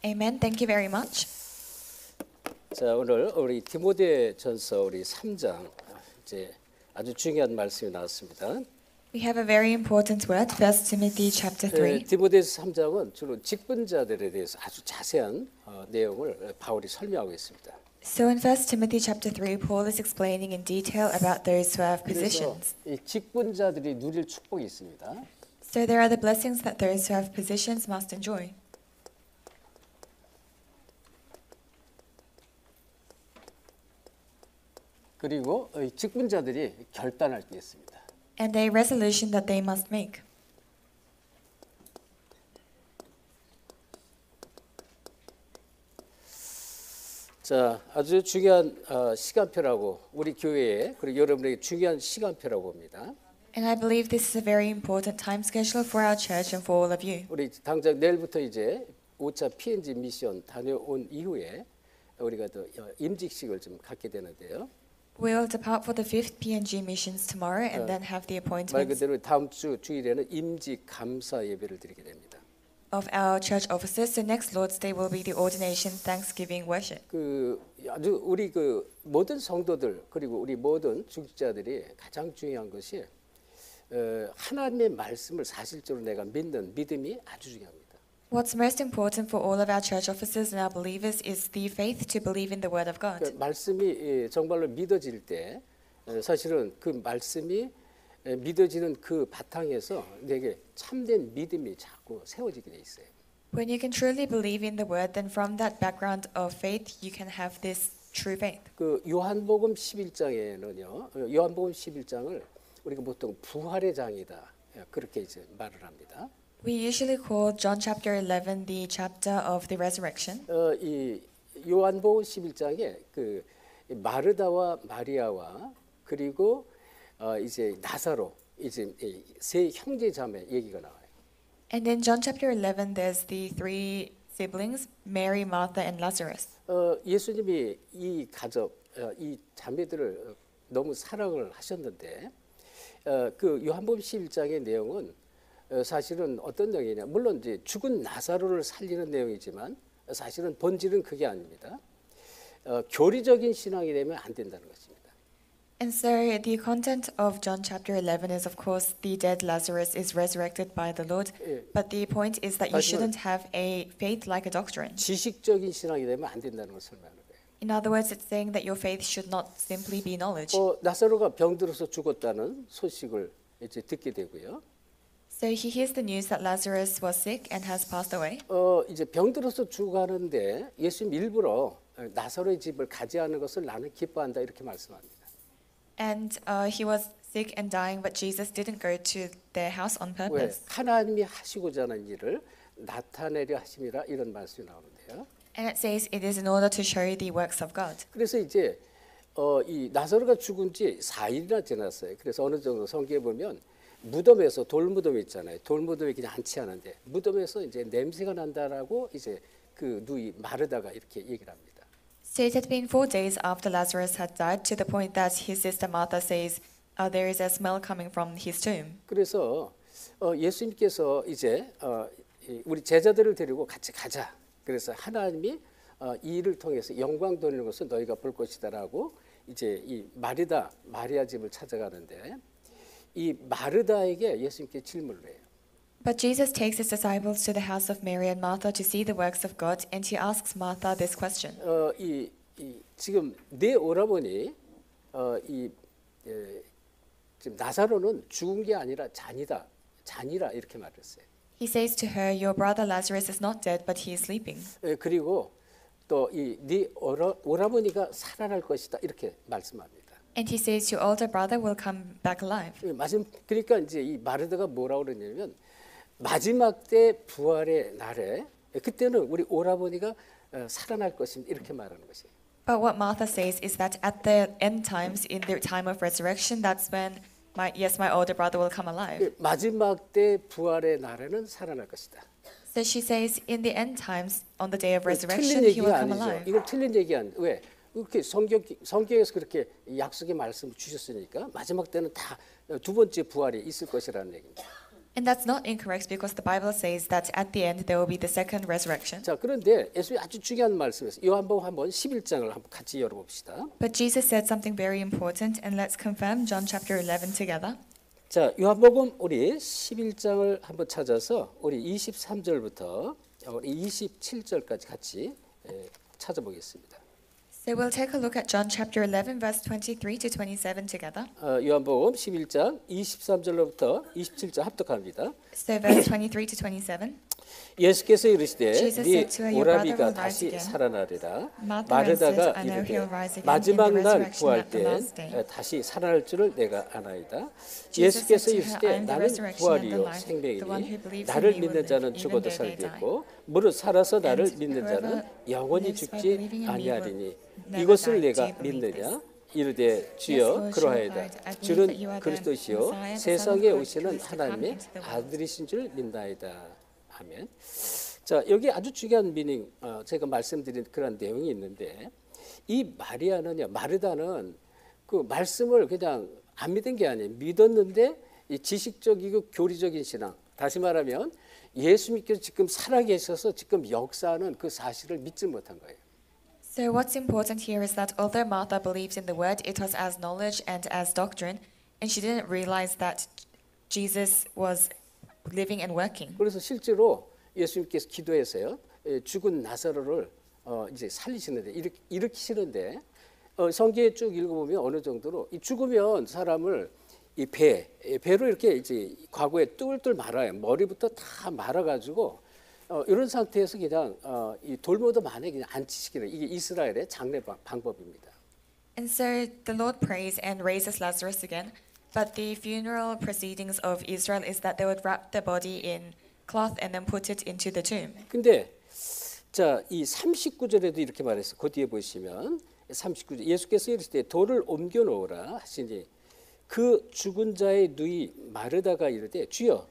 Amen. Thank you very much. 자, 오늘 우리 디모데전서 우리 3장 이제 아주 중요한 말씀이 나왔습니다. We have a very important word, 1 Timothy chapter 3. 디모데전서 3장은 주로 직분자들에 대해서 아주 자세한 내용을 바울이 설명하고 있습니다. So in 1 Timothy chapter 3, Paul is explaining in detail about those who have 그래서 positions. 이 직분자들이 누릴 축복이 있습니다. So there are the blessings that those who have positions must enjoy. 그리고 이 직분자들이 결단할 게 있습니다. And a resolution that they must make. 자, 아주 중요한 시간표라고 우리 교회에 그리고 여러분에게 중요한 시간표라고 봅니다. And I believe this is a very important time schedule for our church and for all of you. 우리 당장 내일부터 이제 5차 PNG 미션 다녀온 이후에 우리가 또 임직식을 좀 갖게 되는데요. We'll depart for the 5th PNG missions tomorrow and then have the 말 appointments 그대로 다음 주 주일에는 임직 감사 예배를 드리게 됩니다. of our church officers. So next Lord's Day will be the ordination Thanksgiving worship. 그 아주 우리 그 모든 성도들 그리고 우리 모든 중직자들이 가장 중요한 것이 하나님의 말씀을 사실적으로 내가 믿는 믿음이 아주 중요합니다. What's most important for all of our church officers and our believers is the faith to believe in the Word of God. 그 말씀이 정말로 믿어질 때 사실은 그 말씀이 믿어지는 그 바탕에서 내게 참된 믿음이 자꾸 세워지게 돼 있어요. When you can truly believe in the Word, then from that background of faith, you can have this true faith. 그 요한복음 11장에는요. 요한복음 11장을 우리가 보통 부활의 장이다. 그렇게 이제 말을 합니다. We usually call John chapter 11 the chapter of the resurrection. 이 요한복음 11장에 그 마르다와 마리아와 그리고 이제 나사로 이제 세 형제 자매 얘기가 나와요. And in John chapter 11, there's the three siblings, Mary, Martha, and Lazarus. 예수님이 이 가족, 이 자매들을 너무 사랑을 하셨는데 그 요한복음 11장의 내용은 사실은 어떤 내용이냐? 물론 이제 죽은 나사로를 살리는 내용이지만 사실은 본질은 그게 아닙니다. 교리적인 신앙이 되면 안 된다는 것입니다. And so the content of John chapter 11 is, of course, the dead Lazarus is resurrected by the Lord. But the point is that you shouldn't have a faith like a doctrine. 지식적인 신앙이 되면 안 된다는 것을 말하는 거예요. In other words, it's saying that your faith should not simply be knowledge. 나사로가 병들어서 죽었다는 소식을 이제 듣게 되고요. So he hears the news that Lazarus was sick and has passed away. 이제 병들어서 죽어가는데 예수님 일부러 나사로의 집을 가지 않은 것을 나는 기뻐한다 이렇게 말씀합니다. And he was sick and dying, but Jesus didn't go to their house on 왜? purpose. 하나님이 하시고자 하는 일을 나타내려 하심이라 이런 말씀이 나오는데요. And it says it is in order to show the works of God. 그래서 이제 이 나사로가 죽은 지 4일이나 지났어요. 그래서 어느 정도 성경에 보면 무덤에서 돌무덤 있잖아요. 돌무덤이 그냥 않지 않은데 무덤에서 이제 냄새가 난다라고 이제 그 누이 마르다가 이렇게 얘기를 합니다. So it had been 4 days after Lazarus had died, to the point that his sister Martha says, there is a smell coming from his tomb. 그래서 예수님께서 이제 우리 제자들을 데리고 같이 가자. 그래서 하나님이 이 일을 통해서 영광 돌리는 것을 너희가 볼 것이다라고 이제 이 마리아 집을 찾아가는데 이 마르다에게 예수님께 질문을 해요. But Jesus takes his disciples to the house of Mary and Martha to see the works of God, and he asks Martha this question. 지금 내 오라버니 지금 나사로는 죽은 게 아니라 잔이라 이렇게 말했어요. He says to her, "Your brother Lazarus is not dead, but he is sleeping." 그리고 또 네 오라버니가 살아날 것이다 이렇게 말씀합니다. And he says, "Your older brother will come back alive." 그러니까 이제 이 마르다가 뭐라고 그러냐면 마지막 때 부활의 날에 그때는 우리 오라버니가 살아날 것입니다 이렇게 말하는 것이에요. But what Martha says is that at the end times, in the time of resurrection, that's when my older brother will come alive. 마지막 때 부활의 날에는 살아날 것이다. So she says, in the end times, on the day of resurrection, 틀린 he will 얘기가 come 아니죠. alive. 이건 틀린 얘기 아니에요. 왜? 그렇게 성경에서 그렇게 약속의 말씀을 주셨으니까 마지막 때는 다 두 번째 부활이 있을 것이라는 얘기입니다. And that's not incorrect because the Bible says that at the end there will be the second resurrection. 자, 그런데 예수님이 아주 중요한 말씀이었어요. 요한복음 한번 11장을 한번 같이 열어봅시다. But Jesus said something very important, and let's confirm John chapter 11 together. 자, 요한복음 우리 11장을 한번 찾아서 우리 23절부터 우리 27절까지 같이 찾아보겠습니다. So we'll take a look at John chapter 11 verse 23 to 27 together. 요한복음 11장 23절로부터 27절 합독합니다. So verse 23 to 27. 예수께서 이르시되 Jesus 네 said to her, "Your brother 오라비가 will rise 다시 again." 살아나리라. Martha 마르다가 answered, "I know 이르되 he'll rise again 마지막 in the 날 resurrection 구할 at the 때 last day." 다시 살아날 줄을 내가 아나이다. Jesus 예수께서 said to her, 이르시되 "I am the 나는 resurrection and the 부활이요 life. The one who 생명이니 believes in 나를 me will 믿는 live 자는 even 죽어도 though they 살겠고 die. 무릇 살아서 나를 And 믿는 자는 whoever 영원히 lives by 죽지 believing in me will 아니하리니 never 이것을 die. 내가 Do you believe 믿느냐 this? 이르되 Yes, 주여 Lord, she 그러하이다. replied, "I believe that 주는 you are the 그리스도시요 Messiah, the Son of 세상에 God, who 오시는 is to come 하나님의 into the world." 아들이신 줄 믿나이다. 아멘. 자, 여기 아주 중요한 미닝 제가 말씀드린 그런 내용이 있는데 이 마리아는요, 마르다는 그 말씀을 그냥 안 믿은 게 아니에요. 믿었는데 이 지식적이고 교리적인 신앙. 다시 말하면 예수님께서 지금 살아계셔서 지금 역사하는 그 사실을 믿지 못한 거예요. So what's important here is that although Martha believed in the word, it was as knowledge and as doctrine, and she didn't realize that Jesus was living and working. 그래서 실제로 예수님께서 기도해서요, 죽은 나사로를 이제 살리시는데 일으키시는데 성경에 쭉 읽어보면 어느 정도로 이 죽으면 사람을 이 배로 이렇게 이제 과거에 뚫뚫 말아요. 머리부터 다 말아가지고 이런 상태에서 그냥 이 돌무덤 안에 그냥 앉히시기를 이게 이스라엘의 장례 방법입니다. And so the Lord prays and raises Lazarus again, but the funeral proceedings of Israel is that they would wrap the body in cloth and then put it into the tomb. 근데 자, 이 39절에도 이렇게 말했어요. 그 뒤에 보시면 39절 예수께서 이르시되 돌을 옮겨 놓으라 하시니 그 죽은 자의 누이 마르다가 이르되 주여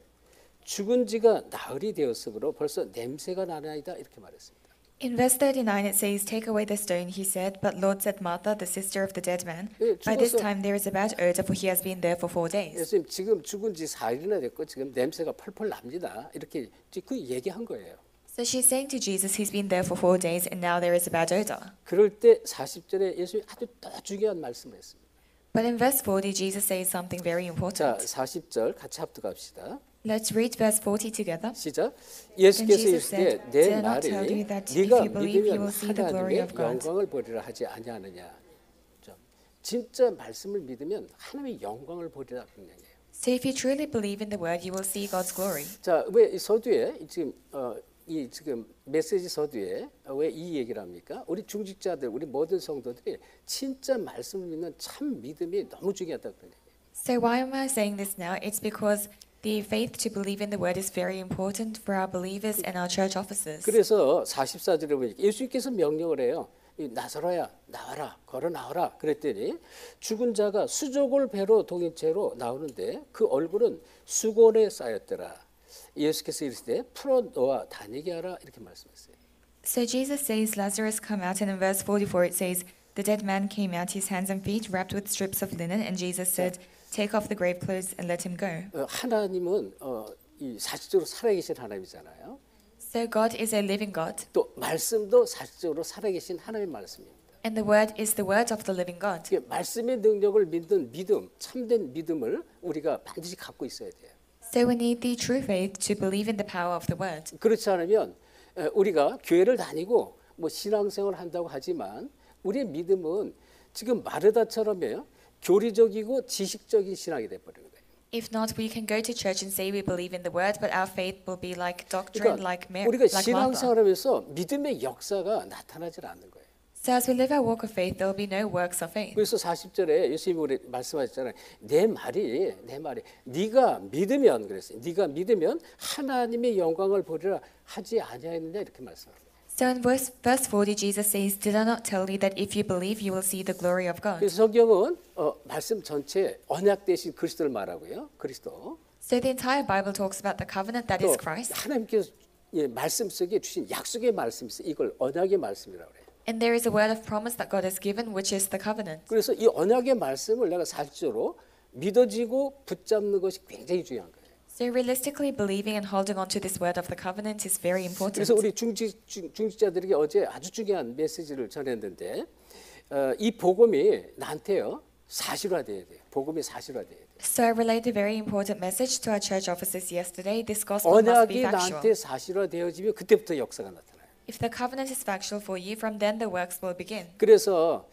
죽은 지가 나흘이 되었으므로 벌써 냄새가 나나이다 이렇게 말했습니다. In verse 39 it says, "Take away the stone," he said, but Lord said, "Martha, the sister of the dead man, by this time there is a bad odor, for he has been there for 4 days." 예수님 지금 죽은 지 4일이나 됐고 지금 냄새가 펄펄 납니다. 이렇게 그 얘기한 거예요. So she's saying to Jesus, he's been there for 4 days and now there is a bad odor. 그럴 때 40절에 예수님이 아주 또 중요한 말씀을 했습니다. But in verse 40, Jesus says something very 자, important. 40절 같이 합독합시다. Let's read verse 40 together. 시작. Then 예수께서 Jesus 이르시되 said, 내 "Did I not 말이 tell you that if 네가 you believe, you 믿으면 will see the glory 하나님의 of God?" 영광을 보리라 하지 아니하느냐. 진짜 말씀을 믿으면 하나님의 영광을 보리라 그런 얘기예요. So if you truly believe in the word, you will see God's glory. 자, 왜 이 서두에 지금 이 지금 메시지 서두에 왜 이 얘기를 합니까? 우리 중직자들, 우리 모든 성도들이 진짜 말씀을 믿는 참 믿음이 너무 중요하다 그런 얘기예요. So why am I saying this now? It's because the faith to believe in the word is very important for our believers and our church officers. 그래서 44절에 보니까 예수님께서 명령을 해요. 이 나사로야 나와라 걸어 나와라 그랬더니 죽은 자가 수족을 배로 동인 채로 나오는데 그 얼굴은 수건에 쌓였더라. 예수께서 이르시되 풀어 놓아 다니게 하라 이렇게 말씀했어요. So Jesus says Lazarus come out, and in verse 44 it says, "The dead man came out, his hands and feet wrapped with strips of linen," and Jesus said, "Take off the grave clothes and let him go." 하나님은 이 사실적으로 살아계신 하나님이잖아요. So God is a living God, 또 말씀도 사실적으로 살아계신 하나님의 말씀입니다. and the word is the word of the living God. 이게 말씀의 능력을 믿는 믿음, 참된 믿음을 우리가 반드시 갖고 있어야 돼요. So we need the true faith to believe in the power of the word. 그렇지 않으면 우리가 교회를 다니고 뭐 신앙생활을 한다고 하지만 우리의 믿음은 지금 마르다처럼요 교리적이고 지식적인 신앙이 돼버리는 거예요. If not, we can go to church and say we believe in the word, but our faith will be like doctrine, 그러니까 like Mary, 우리가 like Martha. 신앙생활하면서 믿음의 역사가 나타나질 않는 거예요. So as we live our walk of faith, there will be no works of faith. 그래서 40절에 예수님이 우리 말씀하셨잖아요. 내 말이 네가 믿으면 그랬어요. 네가 믿으면 하나님의 영광을 보리라 하지 아니하였느냐 이렇게 말씀합니다. So in verse 40, Jesus says, "Did I not tell you that if you believe, you will see the glory of God?" 그래서 성경은 말씀 전체 언약 대신 그리스도를 말하고요. 그리스도. So the entire Bible talks about the covenant that 또 is Christ, 하나님께서 말씀 속에 주신 약속의 말씀이 있어요. 이걸 언약의 말씀이라고 그래요. and there is a word of promise that God has given, which is the covenant. 그래서 이 언약의 말씀을 내가 사실적으로 믿어지고 붙잡는 것이 굉장히 중요한 거예요. So realistically, believing and holding on to this word of the covenant is very important. 그래서 우리 중직자들에게 어제 아주 중요한 메시지를 전했는데 이 복음이 나한테요 사실화돼야 돼요. 복음이 사실화돼야 돼요. So I relayed a very important message to our church officers yesterday. This gospel must be 언약이 factual. 나한테 사실화되어지면 그때부터 역사가 나타나요. If the covenant is factual for you, from then the works will begin. 그래서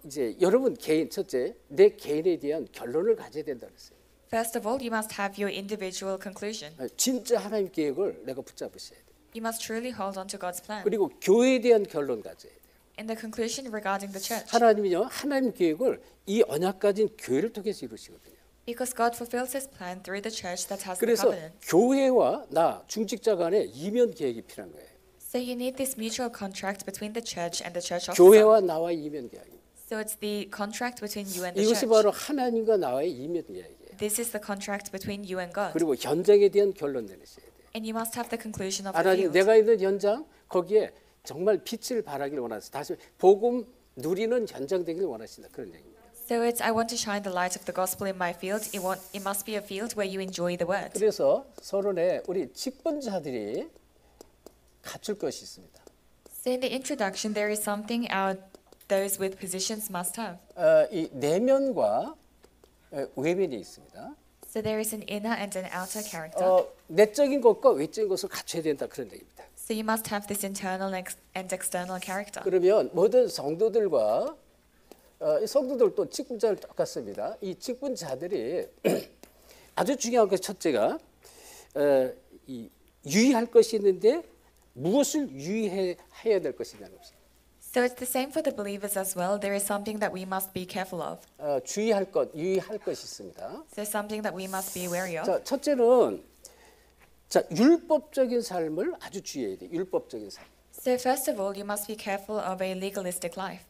이제 여러분 개인 첫째 내 개인에 대한 결론을 가져야 된다 그랬어요. First of all, you must have your individual conclusion. 진짜 하나님 계획을 내가 붙잡으셔야 돼요. You must truly hold on to God's plan. 그리고 교회에 대한 결론 가져야 돼요. In the conclusion regarding the church. 하나님이요 하나님 계획을 이 언약 가진 교회를 통해서 이루시거든요. Because God fulfills His plan through the church that has the 그래서 covenant. 교회와 나 중직자 간에 이면 계획이 필요한 거예요. So you need this mutual contract between the church and the church officer. 교회와 나와의 이면 계획. So it's the contract between you and the 이것이 church. 바로 하나님과 나와의 이면 계획이에요. This is the contract between you and God. 그리고 현장에 대한 결론 내리셔야 돼요. And you must have the conclusion of the 하나님 field. 내가 있는 현장 거기에 정말 빛을 발하기를 원하세요. 다시 복음 누리는 현장 되기를 원하신다 그런 얘기입니다. So it's I want to shine the light of the gospel in my field. It must be a field where you enjoy the word. 그래서 서론에 우리 직분자들이 갖출 것이 있습니다. So in the introduction, there is something those with positions must have. 이 내면과 외면이 있습니다. So there is an inner and an outer character. 내적인 것과 외적인 것을 갖춰야 된다 그런 얘기입니다. So you must have this internal and external character. 그러면 모든 성도들과 성도들도 직분자를 똑같습니다. 이 직분자들이 아주 중요한 것 첫째가 유의할 것이 있는데 무엇을 유의해야 될 것이냐는 것입니다. So it's the same for the believers as well. There is something that we must be careful of. 주의할 것, 유의할 것이 있습니다. So something that we must be wary of. 자, 첫째는 율법적인 삶을 아주 주의해야 돼요. 율법적인 삶. So first of all, you must be careful of a legalistic life.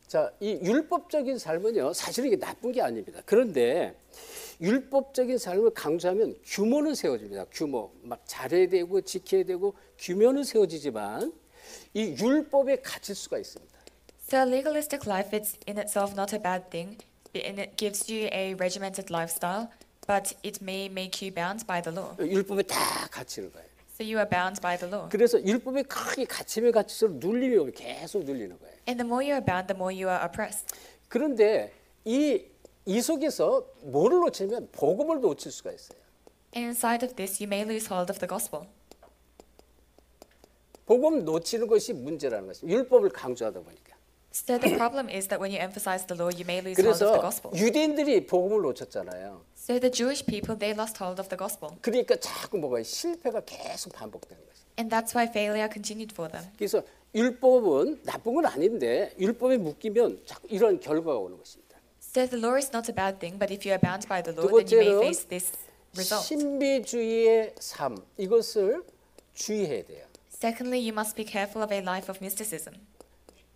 자, 이 율법적인 삶은요, 사실은 이게 나쁜 게 아닙니다. 그런데 율법적인 삶을 강조하면 규모는 세워집니다. 규모, 막 잘해야 되고 지켜야 되고 규모는 세워지지만 이 율법에 갇힐 수가 있습니다. So a legalistic life is in itself not a bad thing, and it gives you a regimented lifestyle, but it may make you bound by the law. 율법에 다 갇히는 거예요. So you are bound by the law. 그래서 율법에 크게 갇히면 갇힐수록 눌림이 오면 계속 눌리는 거예요. And the more you are bound, the more you are oppressed. 그런데 이 속에서 뭐를 놓치면 복음을 놓칠 수가 있어요. And inside of this, you may lose hold of the gospel. 복음 놓치는 것이 문제라는 것입니다. 율법을 강조하다 보니까. So the problem is that when you emphasize the law, you may lose hold of the 그래서 gospel. 유대인들이 복음을 놓쳤잖아요. So the Jewish people, they lost hold of the gospel. 그러니까 자꾸 뭐가 실패가 계속 반복되는 것이죠. And that's why failure continued for them. 그래서 율법은 나쁜 건 아닌데 율법에 묶이면 자꾸 이런 결과가 오는 것입니다. So the law is not a bad thing, but if you are bound by the law, 두 then you may 번째는 face this result. 신비주의의 삶 이것을 주의해야 돼요. Secondly, you must be careful of a life of mysticism.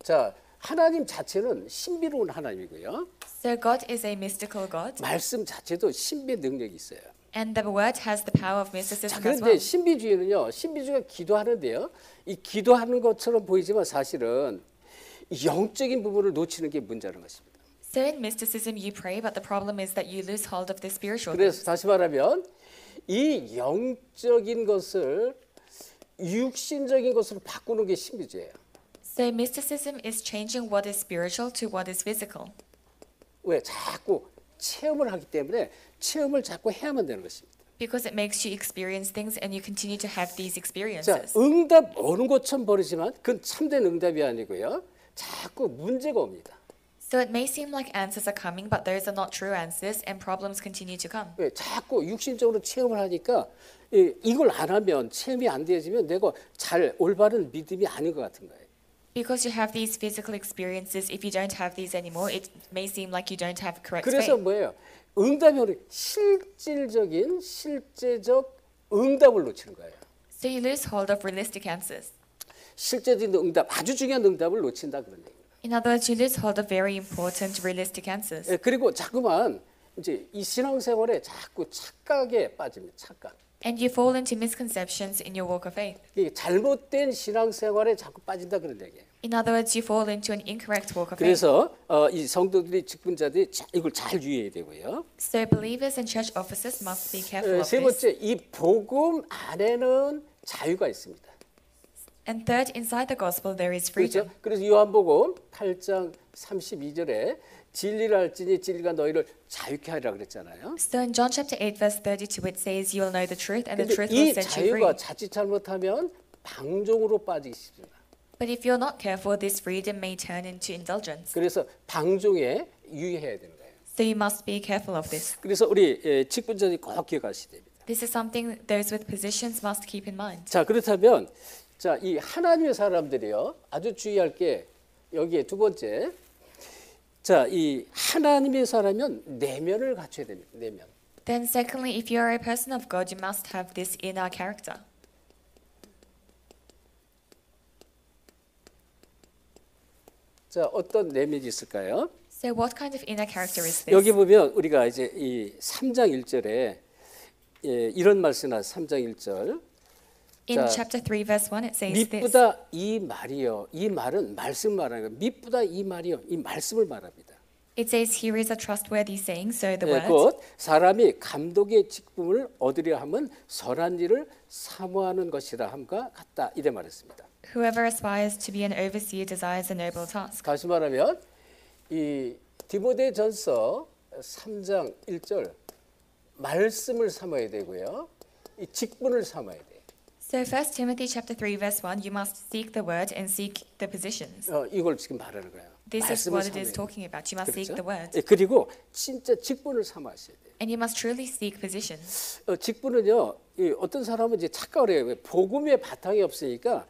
자, 하나님 자체는 신비로운 하나님이고요. So God is a mystical God, 말씀 자체도 신비 능력이 있어요. and the word has the power of 자, mysticism as 그런데 well. 신비주의는요. 신비주의가 기도하는데요. 이 기도하는 것처럼 보이지만 사실은 영적인 부분을 놓치는 게 문제라는 것입니다. So in mysticism, you pray, but the problem is that you lose hold of the spiritual. 그래서 다시 말하면 이 영적인 것을 육신적인 것으로 바꾸는 게 신비주의예요. So mysticism is changing what is spiritual to what is physical. 왜? 자꾸 체험을 하기 때문에 체험을 자꾸 해야만 되는 것입니다. Because it makes you experience things and you continue to have these 자, experiences. 응답 오는 것처럼 보이지만 그건 참된 응답이 아니고요. 자꾸 문제가 옵니다. So it may seem like answers are coming, but those are not true answers and problems continue to come. 왜? 자꾸 육신적으로 체험을 하니까 이걸 안 하면 체험이 안 되어지면 내가 잘 올바른 믿음이 아닌 것 같은 거예요. Because you have these physical experiences, if you don't have these anymore, it may seem like you don't have correct 그래서 faith. 뭐예요? 응답이 오는 실제적 응답을 놓치는 거예요. So you lose hold of realistic answers. 실제적인 응답, 아주 중요한 응답을 놓친다 그런 얘기예요. In other words, you lose hold of very important realistic answers. 그리고 자꾸만 이제 이 신앙생활에 자꾸 착각에 빠집니다. 착각. And you fall into misconceptions in your walk of faith. 이 잘못된 신앙생활에 자꾸 빠진다 그런 얘기예요. In other words, you fall into an incorrect walk of faith. 그래서 이 성도들이 직분자들이 이걸 잘 유의해야 되고요. So believers and church officers must be careful of 세 this. 번째, 이 복음 안에는 자유가 있습니다. And third, inside the gospel there is 그렇죠? freedom. 그래서 요한복음 8장 32절에 진리를 알지니 진리가 너희를 자유케 하리라 그랬잖아요. So in John chapter 8 verse 32 it says you will know the truth and the 근데 truth will 이 set you free. 자유가 자칫 잘못하면 방종으로 빠지기 쉽습니다. But if you're not careful, this freedom may turn into indulgence. 그래서 방종에 유의해야 되는 거예요. So you must be careful of this. 그래서 우리 직분자들이 꼭 기억하셔야 됩니다. This is something those with positions must keep in mind. 자, 그렇다면 자, 이 하나님의 사람들이요. 아주 주의할 게 여기에 두 번째. 자, 이 하나님의 사람은 내면을 갖춰야 됩니다. 내면. Then secondly, if you are a person of God, you must have this inner character. 자, 어떤 내면이 있을까요? So what kind of inner character is this? 여기 보면 우리가 이제 이 3장 1절에 이런 말씀이 나와요. 3장 1절. In 자, chapter 3 verse 1 it says this. 미쁘다 이 말이요. 이 말은 말씀 말하는 거예요. 미쁘다 이 말이요. 이 말씀을 말합니다. It says here is a trustworthy saying, so the word. 곧 사람이 감독의 직분을 얻으려 하면 선한 일을 사모하는 것이라 함과 같다. 이래 말했습니다. Whoever aspires to be an overseer desires a noble task. 다시 말하면 이 디모데전서 3장 1절 말씀을 삼아야 되고요. 이 직분을 삼아야 돼요. So 1 Timothy chapter 3 verse 1, you must seek the word and seek the positions. 이걸 지금 말하는 거예요. This is 말씀을 what it is 삼아야 talking about. You must seek 그렇죠? the word. 예, 그리고 진짜 직분을 삼아셔야 돼요. And you must truly seek positions. 직분은요. 어떤 사람은 이제 착각을 해요. 복음의 바탕이 없으니까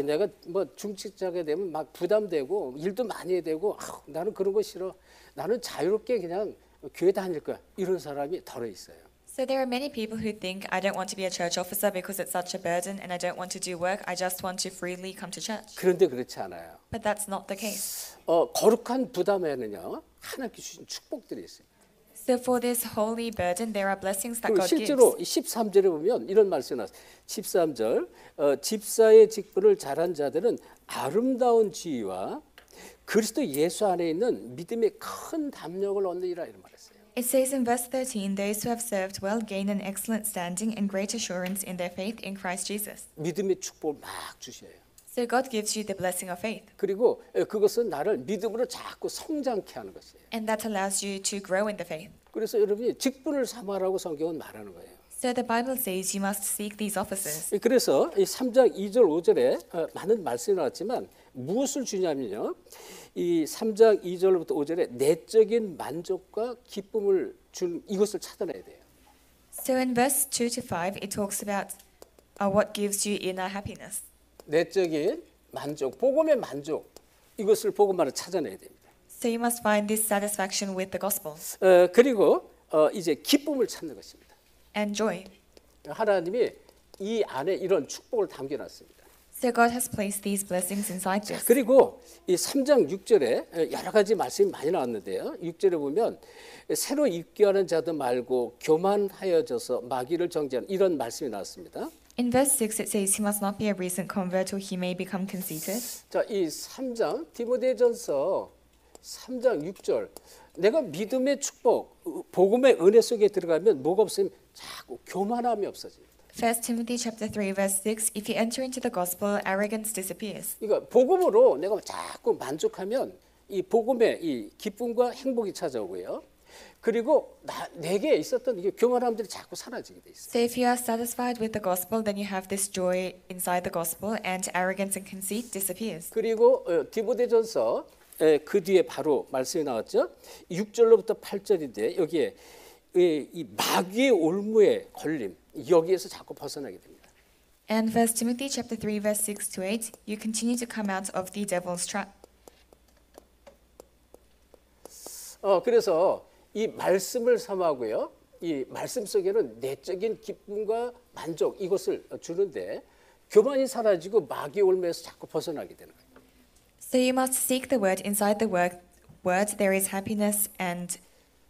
내가 뭐 중직자가 되면 막 부담되고 일도 많이 해야 되고 나는 그런 거 싫어. 나는 자유롭게 그냥 교회 다닐 거야. 이런 사람이 덜어 있어요. So there are many people who think, I don't want to be a church officer because it's such a burden and I don't want to do work. I just want to freely come to church. 그런데 그렇지 않아요. But that's not the case. 거룩한 부담에는요. 하나님께 주신 축복들이 있어요. So for this holy burden, there are blessings that 그리고 God gives. 실제로 13절에 보면 이런 말씀이 나왔어요. 13절 집사의 직분을 잘한 자들은 아름다운 지위와 그리스도 예수 안에 있는 믿음의 큰 담력을 얻느니라 이런 말했어요. It says in verse 13, those who have served well gain an excellent standing and great assurance in their faith in Christ Jesus. 믿음의 축복을 막 주셔요. So God gives you the blessing of faith. 그리고 그것은 나를 믿음으로 자꾸 성장케 하는 것이에요. And that allows you to grow in the faith. 그래서 여러분이 직분을 삼아라고 성경은 말하는 거예요. So the Bible says you must seek these offices. 그래서 이 3장 2절 5절에 많은 말씀이 나왔지만 무엇을 주냐면요. 이 3장 2절부터 5절에 내적인 만족과 기쁨을 준 이것을 찾아내야 돼요. So in verse 2 to 5, it talks about what gives you inner happiness. 내적인 만족, 복음의 만족 이것을 복음만을 찾아내야 됩니다. So you must find this satisfaction with the gospel 그리고 이제 기쁨을 찾는 것입니다. and joy. 하나님이 이 안에 이런 축복을 담겨놨습니다. So God has placed these blessings inside this. 그리고 이 3장 6절에 여러 가지 말씀이 많이 나왔는데요. 6절에 보면 새로 입교하는 자도 말고 교만하여져서 마귀를 정죄하는 이런 말씀이 나왔습니다. In verse 6 it says he must not be a recent convert or he may become conceited. 자, 이 3장 디모데전서 3장 6절 내가 믿음의 축복, 복음의 은혜 속에 들어가면 뭐가 없으면 자꾸 교만함이 없어집니다. 1 Timothy chapter 3 verse 6, if you enter into the gospel, arrogance disappears. 그러니까 복음으로 내가 자꾸 만족하면 이 복음의 이 기쁨과 행복이 찾아오고요. 그리고 내게 있었던 이게 교만함들이 자꾸 사라지게 돼 있어요. So if you are satisfied with the gospel, then you have this joy inside the gospel and arrogance and conceit disappears. 그리고 디모데전서 그 뒤에 바로 말씀이 나왔죠. 6절로부터 8절인데 여기에 이 마귀의 올무에 걸림 여기에서 자꾸 벗어나게 됩니다. And 1 Timothy chapter 3 verse 6 to 8, you continue to come out of the devil's trap. 그래서 이 말씀을 삼아고요. 이 말씀 속에는 내적인 기쁨과 만족 이것을 주는데 교만이 사라지고 마귀의 올무에서 자꾸 벗어나게 되는 거예요. So you must seek the word inside the word there is happiness and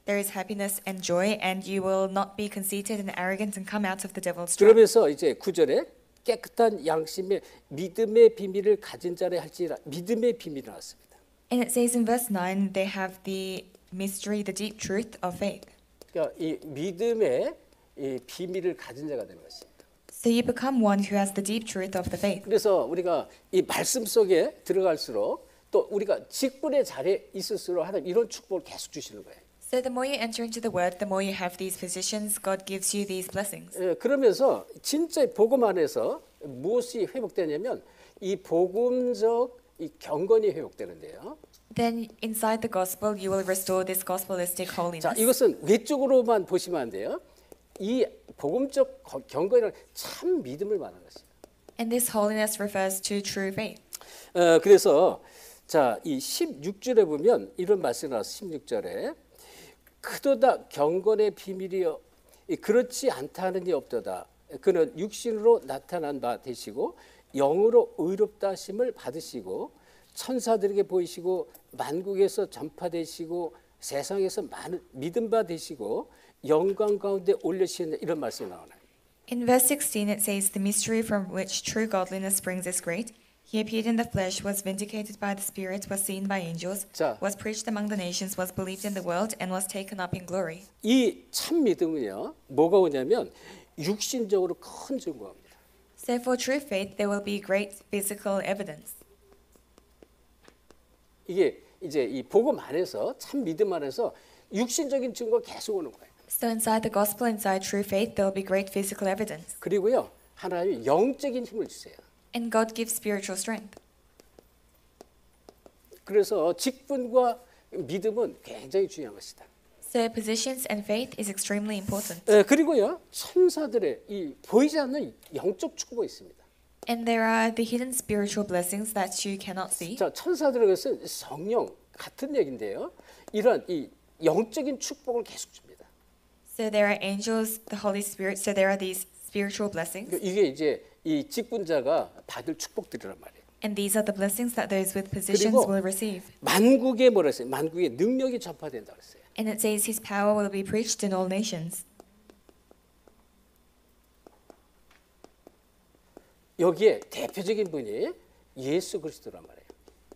There is happiness and joy, and you will not be conceited and arrogant and come out of the devil's trap. 그러면서 이제 9절에 깨끗한 양심의 믿음의 비밀을 가진 자라 할지라 믿음의 비밀이 나왔습니다. And it says in verse 9, they have the mystery, the deep truth of faith. 그러니까 이 믿음의 이 비밀을 가진 자가 되는 것입니다. So you become one who has the deep truth of the faith. 그래서 우리가 이 말씀 속에 들어갈수록 또 우리가 직분의 자리에 있을수록 하나님 이런 축복을 계속 주시는 거예요. So the more you enter into the word, the more you have these positions, God gives you these blessings. 그러면서 진짜 복음 안에서 무엇이 회복되냐면 이 복음적 이 경건이 회복되는데요. Then inside the gospel, you will restore this gospelistic 자, holiness. 이것은 외적으로만 보시면 안 돼요. 이 복음적 경건이란 참 믿음을 말하는 것이에요. And this holiness refers to true faith. 그래서 자, 이 16절에 보면 이런 말씀이 나와서 16절에 크도다 경건의 비밀이여 그렇지 않다는 이 없도다. 그는 육신으로 나타난 바 되시고 영으로 의롭다 하심을 받으시고 천사들에게 보이시고 만국에서 전파되시고 세상에서 많은 믿음 바 되시고 영광 가운데 올려지는 이런 말씀이 나오나요? In verse 16, it says, "The mystery from which true godliness springs is great. He appeared in the flesh, was vindicated by the Spirit, was seen by angels, 자. was preached among the nations, was believed in the world, and was taken up in glory." 이 참 믿음은요. 뭐가 오냐면 육신적으로 큰 증거입니다. So for true faith, there will be great physical evidence. 이게 이제 이 복음 안에서 참 믿음 안에서 육신적인 증거가 계속 오는 거예요. So inside the gospel, inside true faith, there will be great physical evidence. 그리고요. 하나님이 영적인 힘을 주세요. And God gives spiritual strength. 그래서 직분과 믿음은 굉장히 중요한 것이다. So positions and faith is extremely important. 그리고요. 천사들의 이 보이지 않는 영적 축복이 있습니다. And there are the hidden spiritual blessings that you cannot see. 자, 천사들의 것은 성령 같은 얘기인데요. 이런 이 영적인 축복을 계속 줍니다. So there are angels, the Holy Spirit. So there are these spiritual blessings. 이게 이제 이 직분자가 받을 축복들이란 말이에요. And these are the blessings that those with positions 그리고 will receive. 만국에 뭐라 했어요? 만국의 능력이 전파된다 그랬어요. And it says his power will be preached in all nations. 여기에 대표적인 분이 예수 그리스도란 말이에요.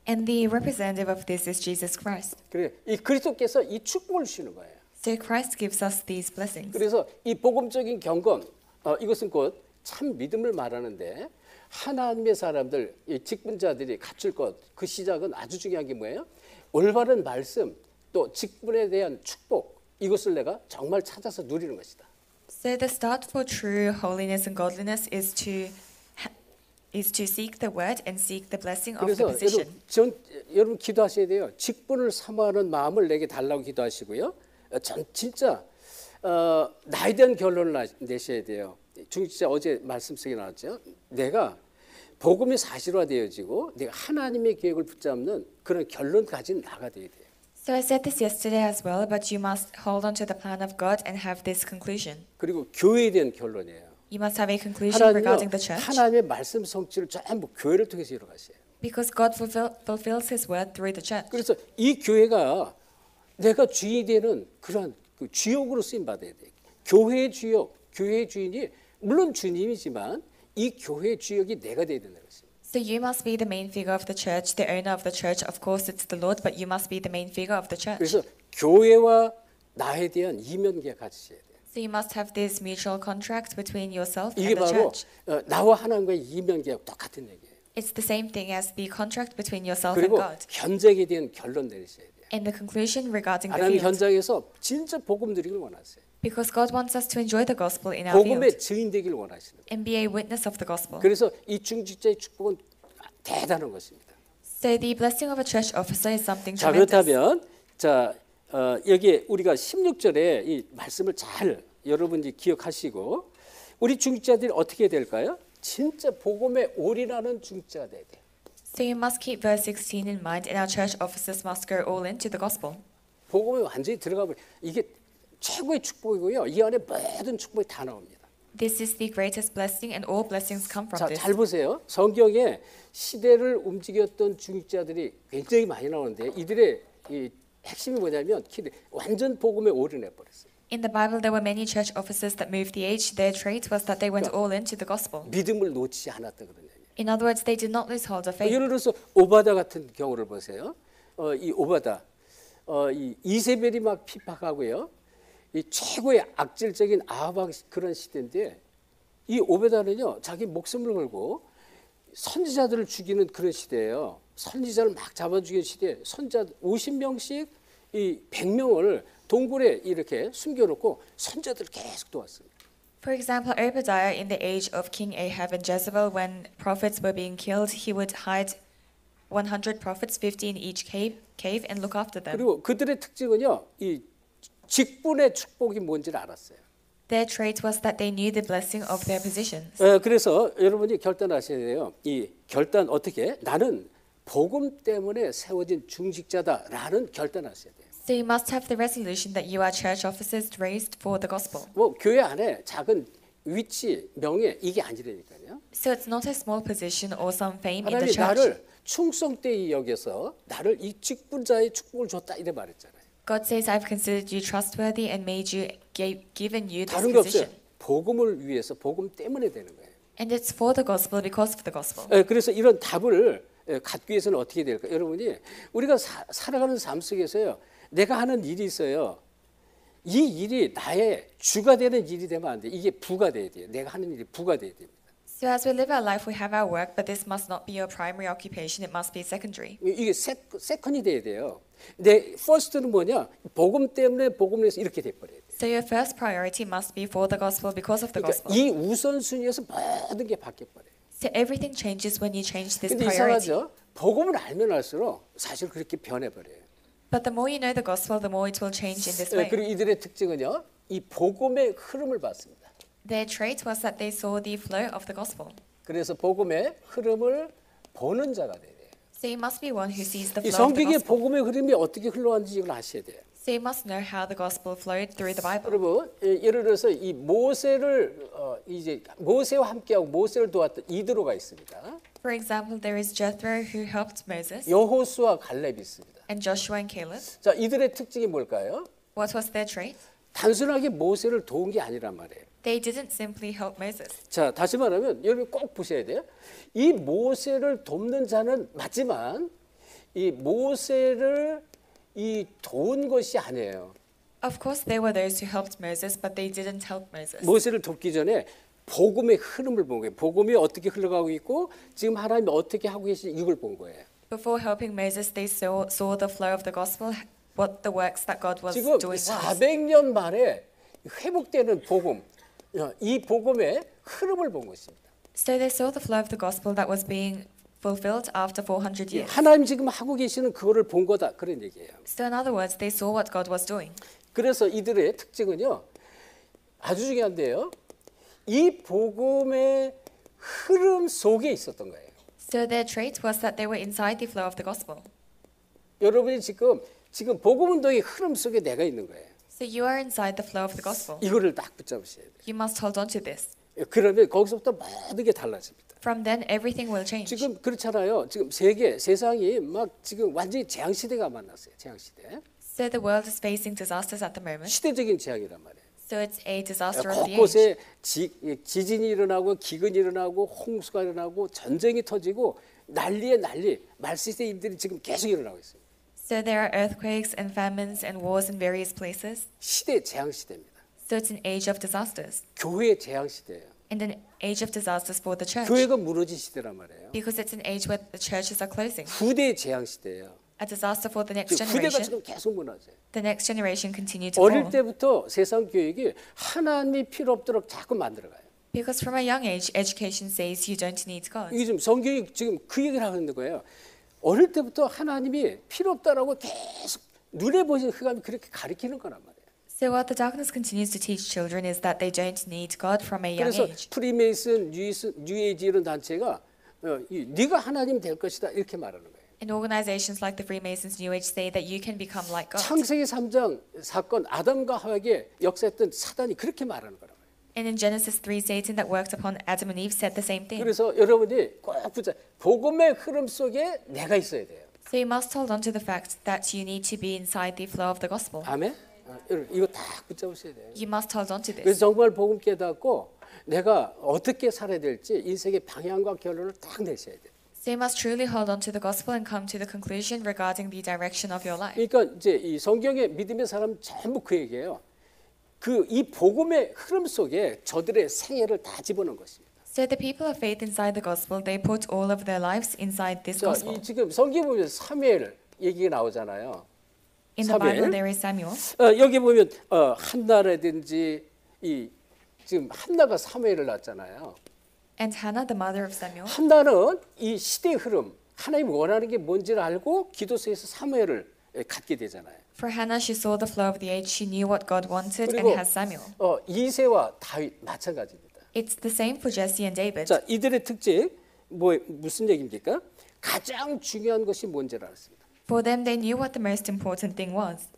And the representative of this is Jesus Christ. 그래, 이 그리스도께서 이 축복을 주시는 거예요. So Christ gives us these blessings. 그래서 이 복음적인 경건, 이것은 곧 참 믿음을 말하는데 하나님의 사람들, 이 직분자들이 갖출 것, 그 시작은 아주 중요한 게 뭐예요? 올바른 말씀, 또 직분에 대한 축복, 이것을 내가 정말 찾아서 누리는 것이다. So the start for true holiness and godliness is to seek the word and seek the blessing of the 그래서 position. 여러분 기도하셔야 돼요. 직분을 사모하는 마음을 내게 달라고 기도하시고요. 진짜 나에 대한 결론을 내셔야 돼요. 중직자 어제 말씀 속에 나왔죠. 내가 복음이 사실화되어지고 내가 하나님의 계획을 붙잡는 그런 결론 가진 나가 돼야 돼요. So I said this yesterday as well, but you must hold on to the plan of God and have this conclusion. 그리고 교회에 대한 결론이에요. You must have a conclusion regarding the church. 하나님의 말씀 성취를 전부 교회를 통해서 이루어가셔요. Because God fulfills His word through the church. 그래서 이 교회가 내가 주인이 되는 그런 그 주역으로 쓰임 받아야 돼요. 교회의 주역, 교회의 주인이 물론 주님이지만 이 교회의 주역이 내가 돼야 된다는 것입니다. So you must be the main figure of the church, the owner of the church. Of course, it's the Lord, but you must be the main figure of the church. 그래서 교회와 나에 대한 이면계약 가지셔야 돼요. So you must have this mutual contract between yourself 이게 and the 바로 church. 나와 하나님과의 이면계약 똑같은 얘기예요. It's the same thing as the contract between yourself and 그리고 God. 현장에 대한 결론 내리셔야 돼요. And the conclusion regarding the 하나님 field. 현장에서 진짜 복음 드리길 원하세요. Because God wants us to enjoy the gospel in our 복음의 field 증인 되길 원하시는 거예요. and be a witness of the gospel. 그래서 이 중직자의 축복은 대단한 것입니다. So the blessing of a church officer is something 자, tremendous. 그렇다면 자 여기에 우리가 16절에 이 말씀을 잘 여러분이 기억하시고 우리 중직자들이 어떻게 될까요? 진짜 복음에 올인하는 중직자가 돼야 돼요. So you must keep verse 16 in mind, and our church officers must go all into the gospel. 복음에 완전히 들어가 버려. 이게 최고의 축복이고요. 이 안에 모든 축복이 다 나옵니다. This is the greatest blessing, and all blessings come from 자, this. 잘 보세요. 성경에 시대를 움직였던 중직자들이 굉장히 많이 나오는데 이들의 이 핵심이 뭐냐면 완전 복음에 올인해 버렸어요. In the Bible, there were many church officers that moved the age. Their trait was that they went all into the gospel. 믿음을 놓치지 않았다 그런 얘기예요. In other words, they did not lose hold of faith. 예를 들어서 오바다 같은 경우를 보세요. 이 오바다, 이 이세벨이 막 핍박하고요. 이 최고의 악질적인 아합 그런 시대인데 이 오바다는요 자기 목숨을 걸고 선지자들을 죽이는 그런 시대예요. 선지자를 막 잡아 죽이는 시대. 선지자 50명씩 이 100명을 동굴에 이렇게 숨겨놓고 선지자들을 계속 도왔습니다. For example, Obadiah, in the age of King Ahab and Jezebel, when prophets were being killed, he would hide 100 prophets, 50 in each cave, and look after them. 그리고 그들의 특징은요, 이 직분의 축복이 뭔지를 알았어요. Their trait was that they knew the blessing of their positions. 그래서 여러분이 결단하셔야 돼요. 이 결단 어떻게? 나는 복음 때문에 세워진 중직자다라는 결단하셔야 돼요. So you must have the resolution that you are church officers raised for the gospel. 뭐 교회 안에 작은 위치, 명예 이게 아니라니까요. So it's not a small position or some fame in the 하나님이 church. 나를 충성되이 여겨서 나를 이 직분자의 축복을 줬다 이래 말했잖아요. God says, I've considered you trustworthy and made you given you this 다른 게 없어요. position. 복음을 위해서 복음 때문에 되는 거예요. And it's for the gospel because of the gospel. 그래서 이런 답을 갖기 위해서는 어떻게 될까요? 여러분이 우리가 살아가는 삶 속에서요. 내가 하는 일이 있어요. 이 일이 나의 주가 되는 일이 되면 안 돼. 이게 부가 돼야 돼요. 내가 하는 일이 부가 돼야 됩니다. So as we live our life, we have our work, but this must not be your primary occupation. It must be secondary. 이게 세컨이 돼야 돼요. 내 퍼스트는 뭐냐? 복음 때문에 복음을 위해서 이렇게 돼 버려야 돼요. So your first priority must be for the gospel because of the 그러니까 gospel. 이 우선순위에서 모든 게 바뀌어 버려요. So everything changes when you change this 근데 priority. 이상하죠? 복음을 알면 알수록 사실 그렇게 변해 버려요. But the more you know the gospel, the more it will change in this way. 그리고 이들의 특징은요. 이 복음의 흐름을 봤습니다. Their trait was that they saw the flow of the gospel. 그래서 복음의 흐름을 보는 자가 돼야 돼요. So you must be one who sees the 이 flow of the 성경의 gospel. 복음의 흐름이 어떻게 흘러가는지 이걸 아셔야 돼요. So you must know how the gospel flowed through the Bible. 여러분, 예를 들어서 이 모세를 이제 모세와 함께하고 모세를 도왔던 이드로가 있습니다. For example, there is Jethro who helped Moses, 여호수아 갈렙이 있습니다. and Joshua and Caleb. 자, 이들의 특징이 뭘까요? What was their trait? 단순하게 모세를 도운 게 아니란 말이에요. They didn't simply help Moses. 자, 다시 말하면 여러분 꼭 보셔야 돼요. 이 모세를 돕는 자는 맞지만 이 모세를 이 도운 것이 아니에요. Of course, there were those who helped Moses, but they didn't help Moses. 모세를 돕기 전에 복음의 흐름을 본 거예요. 복음이 어떻게 흘러가고 있고 지금 하나님이 어떻게 하고 계신지 이걸 본 거예요. Before helping Moses, they saw the flow of the gospel, what the works that God was 지금 doing was. 400년 만에 회복되는 복음, 이 복음의 흐름을 본 것입니다. So they saw the flow of the gospel that was being fulfilled after 400 years. 하나님 지금 하고 계시는 그거를 본 거다 그런 얘기예요. So in other words, they saw what God was doing. 그래서 이들의 특징은요 아주 중요한데요. 이 복음의 흐름 속에 있었던 거예요. So their trait was that they were inside the flow of the gospel. 여러분이 지금 복음 운동의 흐름 속에 내가 있는 거예요. So you are inside the flow of the gospel. 이거를 딱 붙잡으셔야 돼요. You must hold on to this. 그러면 거기서부터 모든 게 달라집니다. From then, everything will change. 지금 그렇잖아요. 지금 세상이 막 지금 완전히 재앙 시대가 만났어요. 재앙 시대. So the world is facing disasters at the moment. 시대적인 재앙이란 말이에요. So it's a disaster of the age. 곳곳에 지진이 일어나고 기근이 일어나고 홍수가 일어나고 전쟁이 터지고 난리에 난리 말세대인들이 지금 계속 일어나고 있어요. So there are earthquakes and famines and wars in various places. 시대 재앙 시대입니다. So it's an age of disasters. 교회 재앙 시대예요. And an age of disasters for the church. 교회가 무너진 시대란 말이에요. Because it's an age where the churches are closing. 후대 재앙 시대예요. A disaster for the next 지금 후대가 generation. 지금 계속 무너져요. The next generation continue to 어릴 fall. 때부터 세상 교육이 하나님이 필요 없도록 자꾸 만들어가요. Because from a young age, education says you don't need God. 이게 지금 성경이 지금 그 얘기를 하고 있는 거예요. 어릴 때부터 하나님이 필요 없다라고 계속 눈에 보이는 흑암이 그렇게 가리키는 거란 말이에요. So what the darkness continues to teach children is that they don't need God from a young 그래서 age. 프리메이슨, 뉴에이지 이런 단체가 네가 하나님 될 것이다 이렇게 말하는 거예요. And organizations like the Freemasons, New Age say that you can become like God. 창세기 3장 사건 아담과 하와에게 역사했던 사단이 그렇게 말하는 거라고요. And in Genesis 3, Satan that worked upon Adam and Eve said the same thing. 그래서 여러분이 꼭 붙잡 복음의 흐름 속에 내가 있어야 돼요. So you must hold on to the fact that you need to be inside the flow of the gospel. 아멘. 여러분 이거 다 붙잡으셔야 돼요. You must hold on to 그래서 this. 정말 복음 깨닫고 내가 어떻게 살아야 될지 인생의 방향과 결론을 딱 내셔야 돼요. So you must truly hold on to the gospel and come to the conclusion regarding the direction of your life. 그러니까 이제 이 성경의 믿음의 사람 전부 그 얘기예요. 그 이 복음의 흐름 속에 저들의 생애를 다 집어넣은 것입니다. So the people of faith inside the gospel, they put all of their lives inside this 자, gospel. 이 지금 성경 보면 사무엘 얘기가 나오잖아요. In the 사무엘. Bible, there is Samuel. 여기 보면 한나라든지 이 지금 한나가 사무엘을 낳았잖아요. And Hannah, the mother of Samuel. 한나는 이 시대의 흐름, 하나님이 원하는 게 뭔지를 알고 기도 속에서 사무엘을 갖게 되잖아요. For Hannah, she saw the flow of the age. She knew what God wanted and 그리고 has Samuel. 이새와 다윗 마찬가지입니다. It's the same for Jesse and David. 자, 이들의 특징 무슨 얘기입니까? 가장 중요한 것이 뭔지를 알았습니다. For them, they knew what the most important thing was.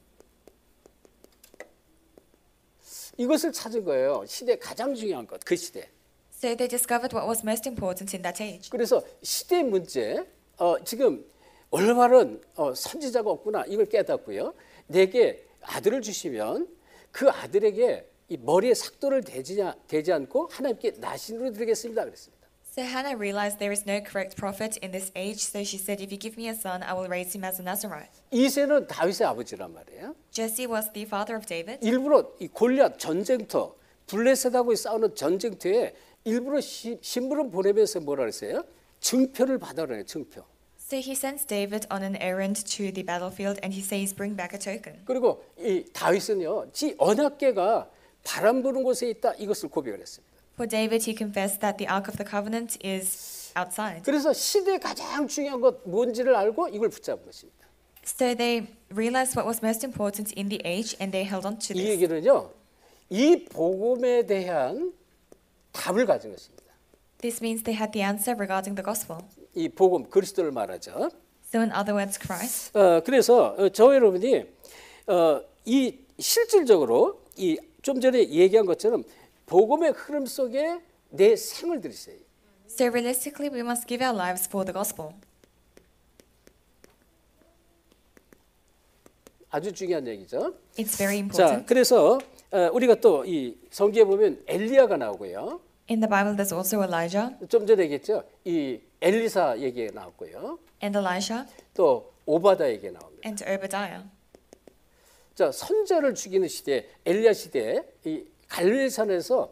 이것을 찾은 거예요. 시대 가장 중요한 것, 그 시대. So they discovered what was most important in that age. 그래서 시대 문제, 지금 올바른 선지자가 없구나 이걸 깨닫고요. 내게 아들을 주시면 그 아들에게 이 머리에 삭도를 대지 않고 하나님께 나신으로 드리겠습니다. 그랬습니다. So Hannah realized there is no correct prophet in this age, so she said, if you give me a son, I will raise him as a Nazarite. 이새는 다윗의 아버지란 말이에요. Jesse was the father of David. 일부러 이 골리앗 전쟁터, 블레셋하고 싸우는 전쟁터에 일부러 신부름 보내면서 뭐라 그랬어요? 증표를 받아라요. 증표. So he sends David on an errand to the battlefield, and he says, bring back a token. 그리고 이 다윗은요, 지 언약궤가 바람 부는 곳에 있다 이것을 고백을 했습니다. For David, he confessed that the Ark of the Covenant is outside. 그래서 시대의 가장 중요한 것 뭔지를 알고 이걸 붙잡은 것입니다. So they realized what was most important in the age, and they held on to 이 this. 얘기는요, 이 복음에 대한 답을 가진 것입니다. This means they had the answer regarding the gospel. 이 복음 그리스도를 말하죠. So in other words, Christ. 그래서 저 여러분이 이 실질적으로 이 좀 전에 얘기한 것처럼 복음의 흐름 속에 내 생을 들이세요. So realistically, we must give our lives for the gospel. 아주 중요한 얘기죠. It's very 자, important. 그래서 우리가 또 이 성경에 보면 엘리야가 나오고요. In the Bible, there's also Elijah 좀 전에 얘기했죠. 이 엘리사 얘기가 나왔고요. and Elisha 또 오바다 얘기가 나옵니다. and Obadiah. 자, 선자를 죽이는 시대, 엘리야 시대, 이 갈릴산에서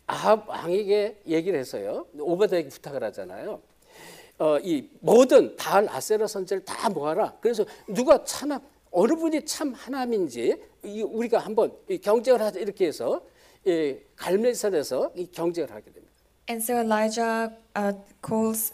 아합 왕에게 얘기를 해서요. 오바다에게 부탁을 하잖아요. 이 모든 바알 아세라 선자를 다 모아라. 그래서 누가 참 어느 분이 참 하나님인지 우리가 한번 경쟁을 하자 이렇게 해서 갈멜산에서 이 경쟁을 하게 됩니다. And so Elijah calls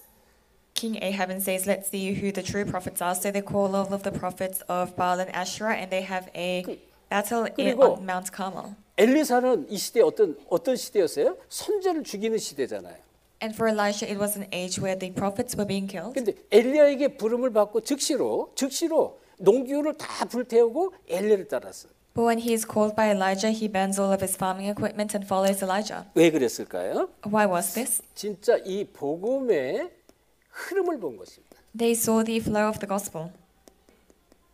King Ahab and says, let's see who the true prophets are. So they call all of the prophets of Baal and Asherah, and they have a battle 그리고 on Mount Carmel. 엘리사는 이 시대 어떤 시대였어요? 선자를 죽이는 시대잖아요. And for Elisha, it was an age where the prophets were being killed. 근데 엘리야에게 부름을 받고 즉시로 농기구를 다 불태우고 엘리야를 따랐어. But when he is called by Elijah, he burns all of his farming equipment and follows Elijah. 왜 그랬을까요? Why was this? 진짜 이 복음의 흐름을 본 것입니다. They saw the flow of the gospel.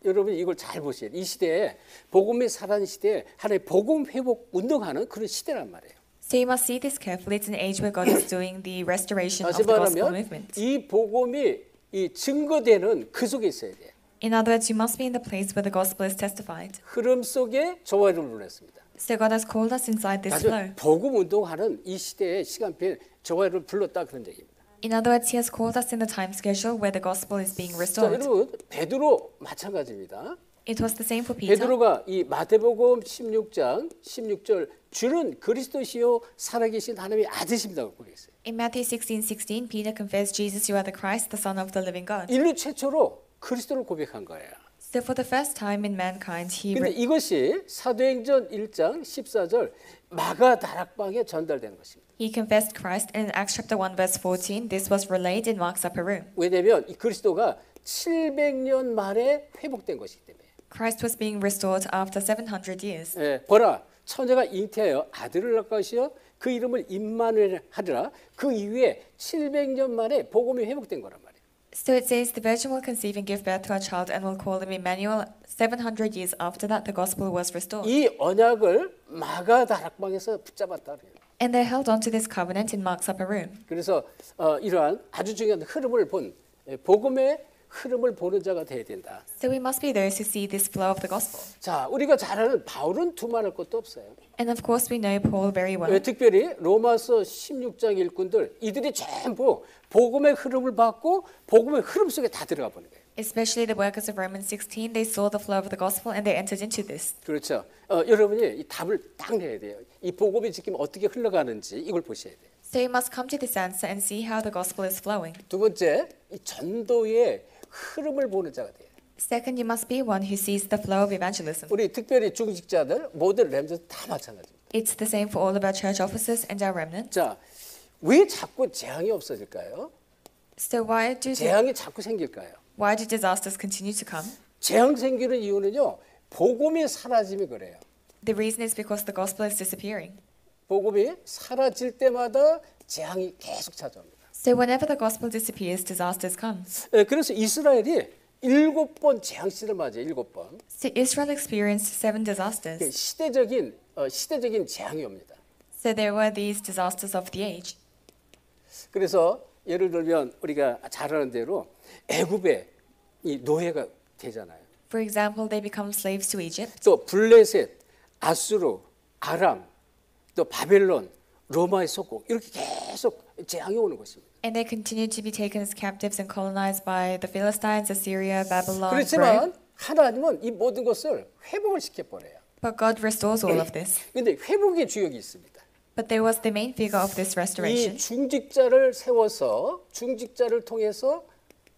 여러분 이걸 잘 보세요. 이 시대에 복음의 살아있는 시대에 하나의 복음 회복 운동하는 그런 시대란 말이에요. So you must see this carefully. It's an age where God is doing the restoration of 다시 the gospel 말하면 movement. 이 복음이 이 증거되는 그 속에 있어야 돼요. In other words, you must be in the place where the gospel is testified. 흐름 속에 저와를 불렀습니다. So God has called us inside this flow. 나중에 복음 운동하는 이 시대의 시간표에 저와를 불렀다 그런 얘기입니다. In other words, He has called us in the time schedule where the gospel is being 자, restored. 여러분 베드로 마찬가지입니다. It was the same for Peter. 베드로가 이 마태복음 16장 16절 주는 그리스도시요 살아계신 하나님의 아들이십니다고 고백했어요. In Matthew 16:16, Peter confessed, Jesus, you are the Christ, the Son of the living God. 인류 최초로 그리스도를 고백한 거예요. So for the first time in mankind, 근데 이것이 사도행전 1장 14절 마가 다락방에 전달된 것입니다. he confessed Christ. And in Acts chapter 1 verse 14, this was relayed in Mark's upper room. 왜냐하면 이 그리스도가 700년 만에 회복된 것이기 때문에. Christ was being restored after 700 years. 보라 처녀가 잉태하여 아들을 낳을 것이요 그 이름을 임마누엘 하리라. 그 이후에 700년 만에 복음이 회복된 거란 말이에요. So it says the virgin will conceive and give birth to a child and will call him Emmanuel. 700 years after that, the gospel was restored. 이 언약을 마가 다락방에서 붙잡았다 그래요. And they held on to this covenant in Mark's upper room. 그래서 이러한 아주 중요한 흐름을 본 복음의 흐름을 보는 자가 돼야 된다. So we must be those who see this flow of the gospel. 자, 우리가 잘 아는 바울은 두말할 것도 없어요. And of course we know Paul very well. 특별히 로마서 16장 일꾼들 이들이 전부 복음의 흐름을 받고 복음의 흐름 속에 다 들어가 버린 거예요. Especially the workers of Romans 16, they saw the flow of the gospel and they entered into this. 그렇죠. 여러분이 이 답을 딱 내야 돼요. 이 복음이 지금 어떻게 흘러가는지 이걸 보셔야 돼요. So you must come to this answer and see how the gospel is flowing. 두 번째, 이 전도의 흐름을 보는 자가 돼요. Second, you must be one who sees the flow of evangelism. 우리 특별히 중직자들 모든 렘전 다 마찬가지입니다. It's the same for all of our church officers and our remnant. 자, 왜 자꾸 재앙이 없어질까요? So 재앙이 자꾸 생길까요? why do disasters continue to come? 재앙 생기는 이유는요. 복음이 사라지면 그래요. The reason is because the gospel is disappearing. 복음이 사라질 때마다 재앙이 계속 찾아옵니다. So whenever the gospel disappears, disasters come. 그래서 이스라엘이 7번 재앙 시대를 맞아요. 7번. So Israel experienced 7 disasters. 시대적인 재앙이 옵니다. So there were these disasters of the age. 그래서 예를 들면 우리가 잘 아는 대로 애굽에 이 노예가 되잖아요. For example, they become slaves to Egypt. 또 블레셋, 아수르, 아람, 또 바벨론, 로마의 속국 이렇게 계속 재앙이 오는 것입니다. And they continued to be taken as captives and colonized by the Philistines, Assyria, Babylon, Rome. 그렇지만 하나님은 이 모든 것을 회복을 시켜버려요. But God restores all of this. 그런데 회복의 주역이 있습니다. But there was the main figure of this restoration. 이 중직자를 세워서 중직자를 통해서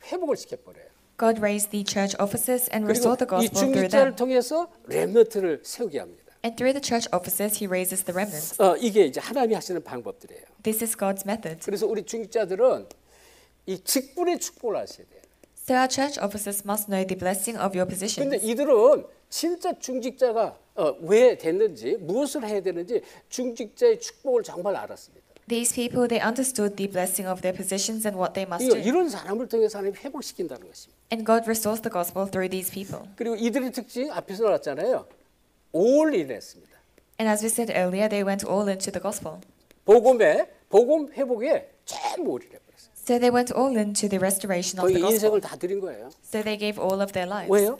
회복을 시켜버려요. God raised the church officers and 그리고 restored the 이 gospel through 중직자를 them. 통해서 렘넌트를 세우게 합니다. And through the church officers, he raises the remnants. 이게 이제 하나님이 하시는 방법들이에요. This is God's method. 그래서 우리 중직자들은 이 직분의 축복을 아셔야 돼요. So our church officers must know the blessing of your 그런데 positions. 이들은 진짜 중직자가 왜 됐는지 무엇을 해야 되는지 중직자의 축복을 정말 알았습니다. These people, they understood the blessing of their positions and what they must do. 이런 사람을 통해서 하나님이 회복시킨다는 것입니다. And God restores the gospel through these people. 그리고 이들의 특징 앞에서 나왔잖아요. all in 했습니다. And as we said earlier, they went all into the gospel. 복음 회복에 전부 올인해버렸어요. So they went all into the restoration of 거의 the gospel. 인생을 다 드린 거예요. So they gave all of their lives. 왜요?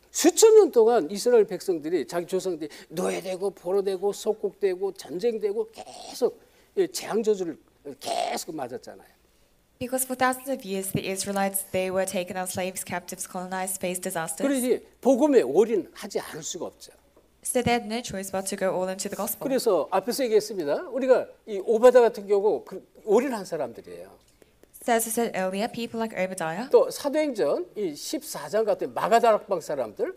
수천 년 동안 이스라엘 백성들이 자기 조상들이 노예되고 포로되고 속국되고 전쟁되고 계속 재앙 저주를 계속 맞았잖아요. Because for thousands of years, the Israelites, they were taken as slaves, captives, colonized, faced disasters. 그러니 복음에 올인하지 않을 수가 없죠. So they had no choice but to go all into the gospel. 그래서 앞에서 얘기했습니다. 우리가 이 오바다 같은 경우 올인한 사람들이에요. So as I said earlier, people like Obadiah. 또 사도행전 이 14장 같은 마가다락방 사람들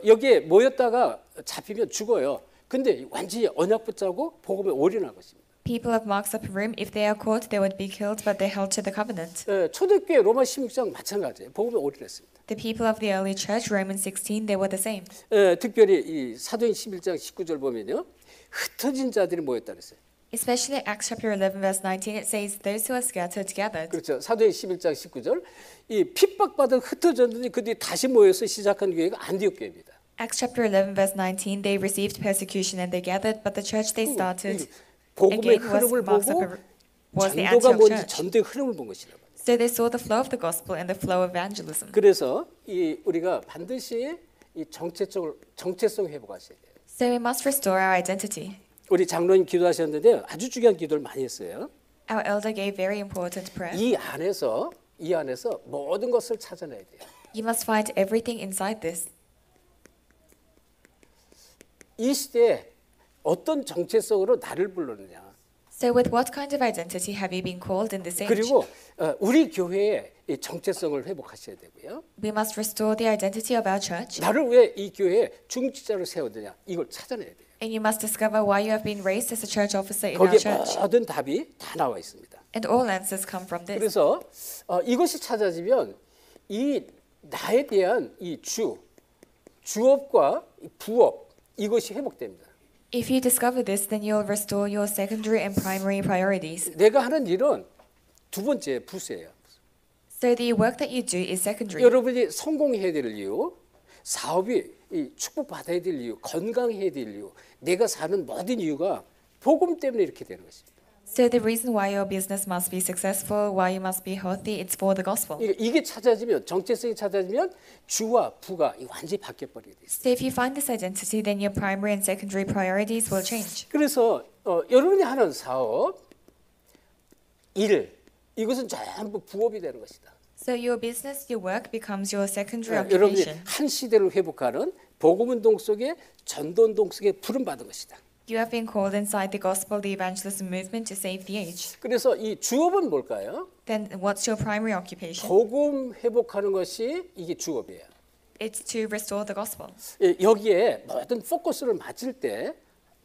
여기에 모였다가 잡히면 죽어요. 근데 완전히 언약 붙잡고 복음에 올인한 것입니다. People of Mark's upper room, if they are caught, they would be killed, but they held to the covenant. 초대교회 로마 16장 마찬가지예요. 복음에 올인했습니다. The people of the early church, Romans 16, they were the same. 특별히 이 사도행 11장 19절 보면요. 흩어진 자들이 모였다 그랬어요. Especially Acts chapter 11, verse 19, it says, those who are scattered gathered. 그렇죠. 사도행 11장 19절. 이 핍박받은 흩어졌는데 그들이 다시 모여서 시작한 교회가 안디옥 교회입니다. Acts chapter 11, verse 19, they received persecution and they gathered, but the church they started 복음의 again was 흐름을 Mark's 보고 upper, was the 전도가 Antioch 뭔지 church. 전도의 흐름을 본 것이라고. So they saw the flow of the gospel and the flow of evangelism. 그래서 우리가 반드시 이 정체성 회복하셔야 돼요. So we must restore our identity. 우리 장로님 기도하셨는데 아주 중요한 기도를 많이 했어요. Our elder gave very important prayer. 이 안에서 모든 것을 찾아내야 돼요. You must find everything inside this. 이 시대에 어떤 정체성으로 나를 부르느냐. So with what kind of identity have you been called in this age? 그리고 우리 교회의 이 정체성을 회복하셔야 되고요. We must restore the identity of our church. 나를 왜 이 교회에 중직자로 세웠느냐 이걸 찾아내야 돼요. And you must discover why you have been raised as a church officer in our 거기에 church. 모든 답이 다 나와 있습니다. And all answers come from this. 그래서 이것이 찾아지면 이 나에 대한 이 주업과 이 부업 이것이 회복됩니다. If you discover this, then you'll restore your secondary and primary priorities. 내가 하는 일은 두 번째 부수예요. So the work that you do is secondary. 여러분이 성공해야 될 이유, 사업이 축복받아야 될 이유, 건강해야 될 이유, 내가 사는 모든 이유가 복음 때문에 이렇게 되는 것입니다. So the reason why your business must be successful, why you must be healthy, it's for the gospel. 이게 찾아지면, 정체성이 찾아지면 주와 부가 완전히 바뀌어버리게 돼요. So if you find this identity, then your primary and secondary priorities will change. 그래서 여러분이 하는 사업, 일, 이것은 전부 부업이 되는 것이다. So your business, your work becomes your secondary 여러분이 occupation. 한 시대를 회복하는 복음운동 속에 전도운동 속에 부름받은 것이다. You have been called inside the gospel, the evangelism movement to save the age. 그래서 이 주업은 뭘까요? Then what's your primary occupation? 복음 회복하는 것이 이게 주업이에요. It's to restore the gospel. 여기에 모든 포커스를 맞출 때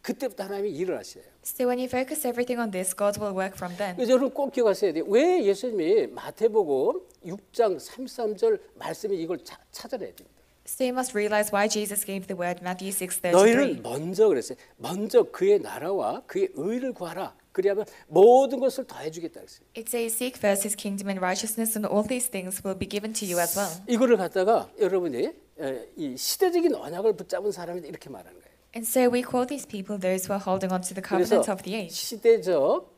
그때부터 하나님이 일을 하셔요. So when you focus everything on this, God will work from then. 그래서 여러분 꼭 기억하셔야 돼요. 왜 예수님이 마태복음 6장 33절 말씀이 이걸 찾아내야 됩니다. So you must realize why Jesus gave the word Matthew 6:33. 너희는 먼저 그랬어요. 먼저 그의 나라와 그의 의를 구하라. 그리하면 모든 것을 더해주겠다 그랬어요. It says, "Seek first His kingdom and righteousness, and all these things will be given to you as well." 이거를 갖다가 여러분이 이 시대적인 언약을 붙잡은 사람이 이렇게 말하는 거예요. And so we call these people those who are holding on to the 그래서 covenant of the age. 시대적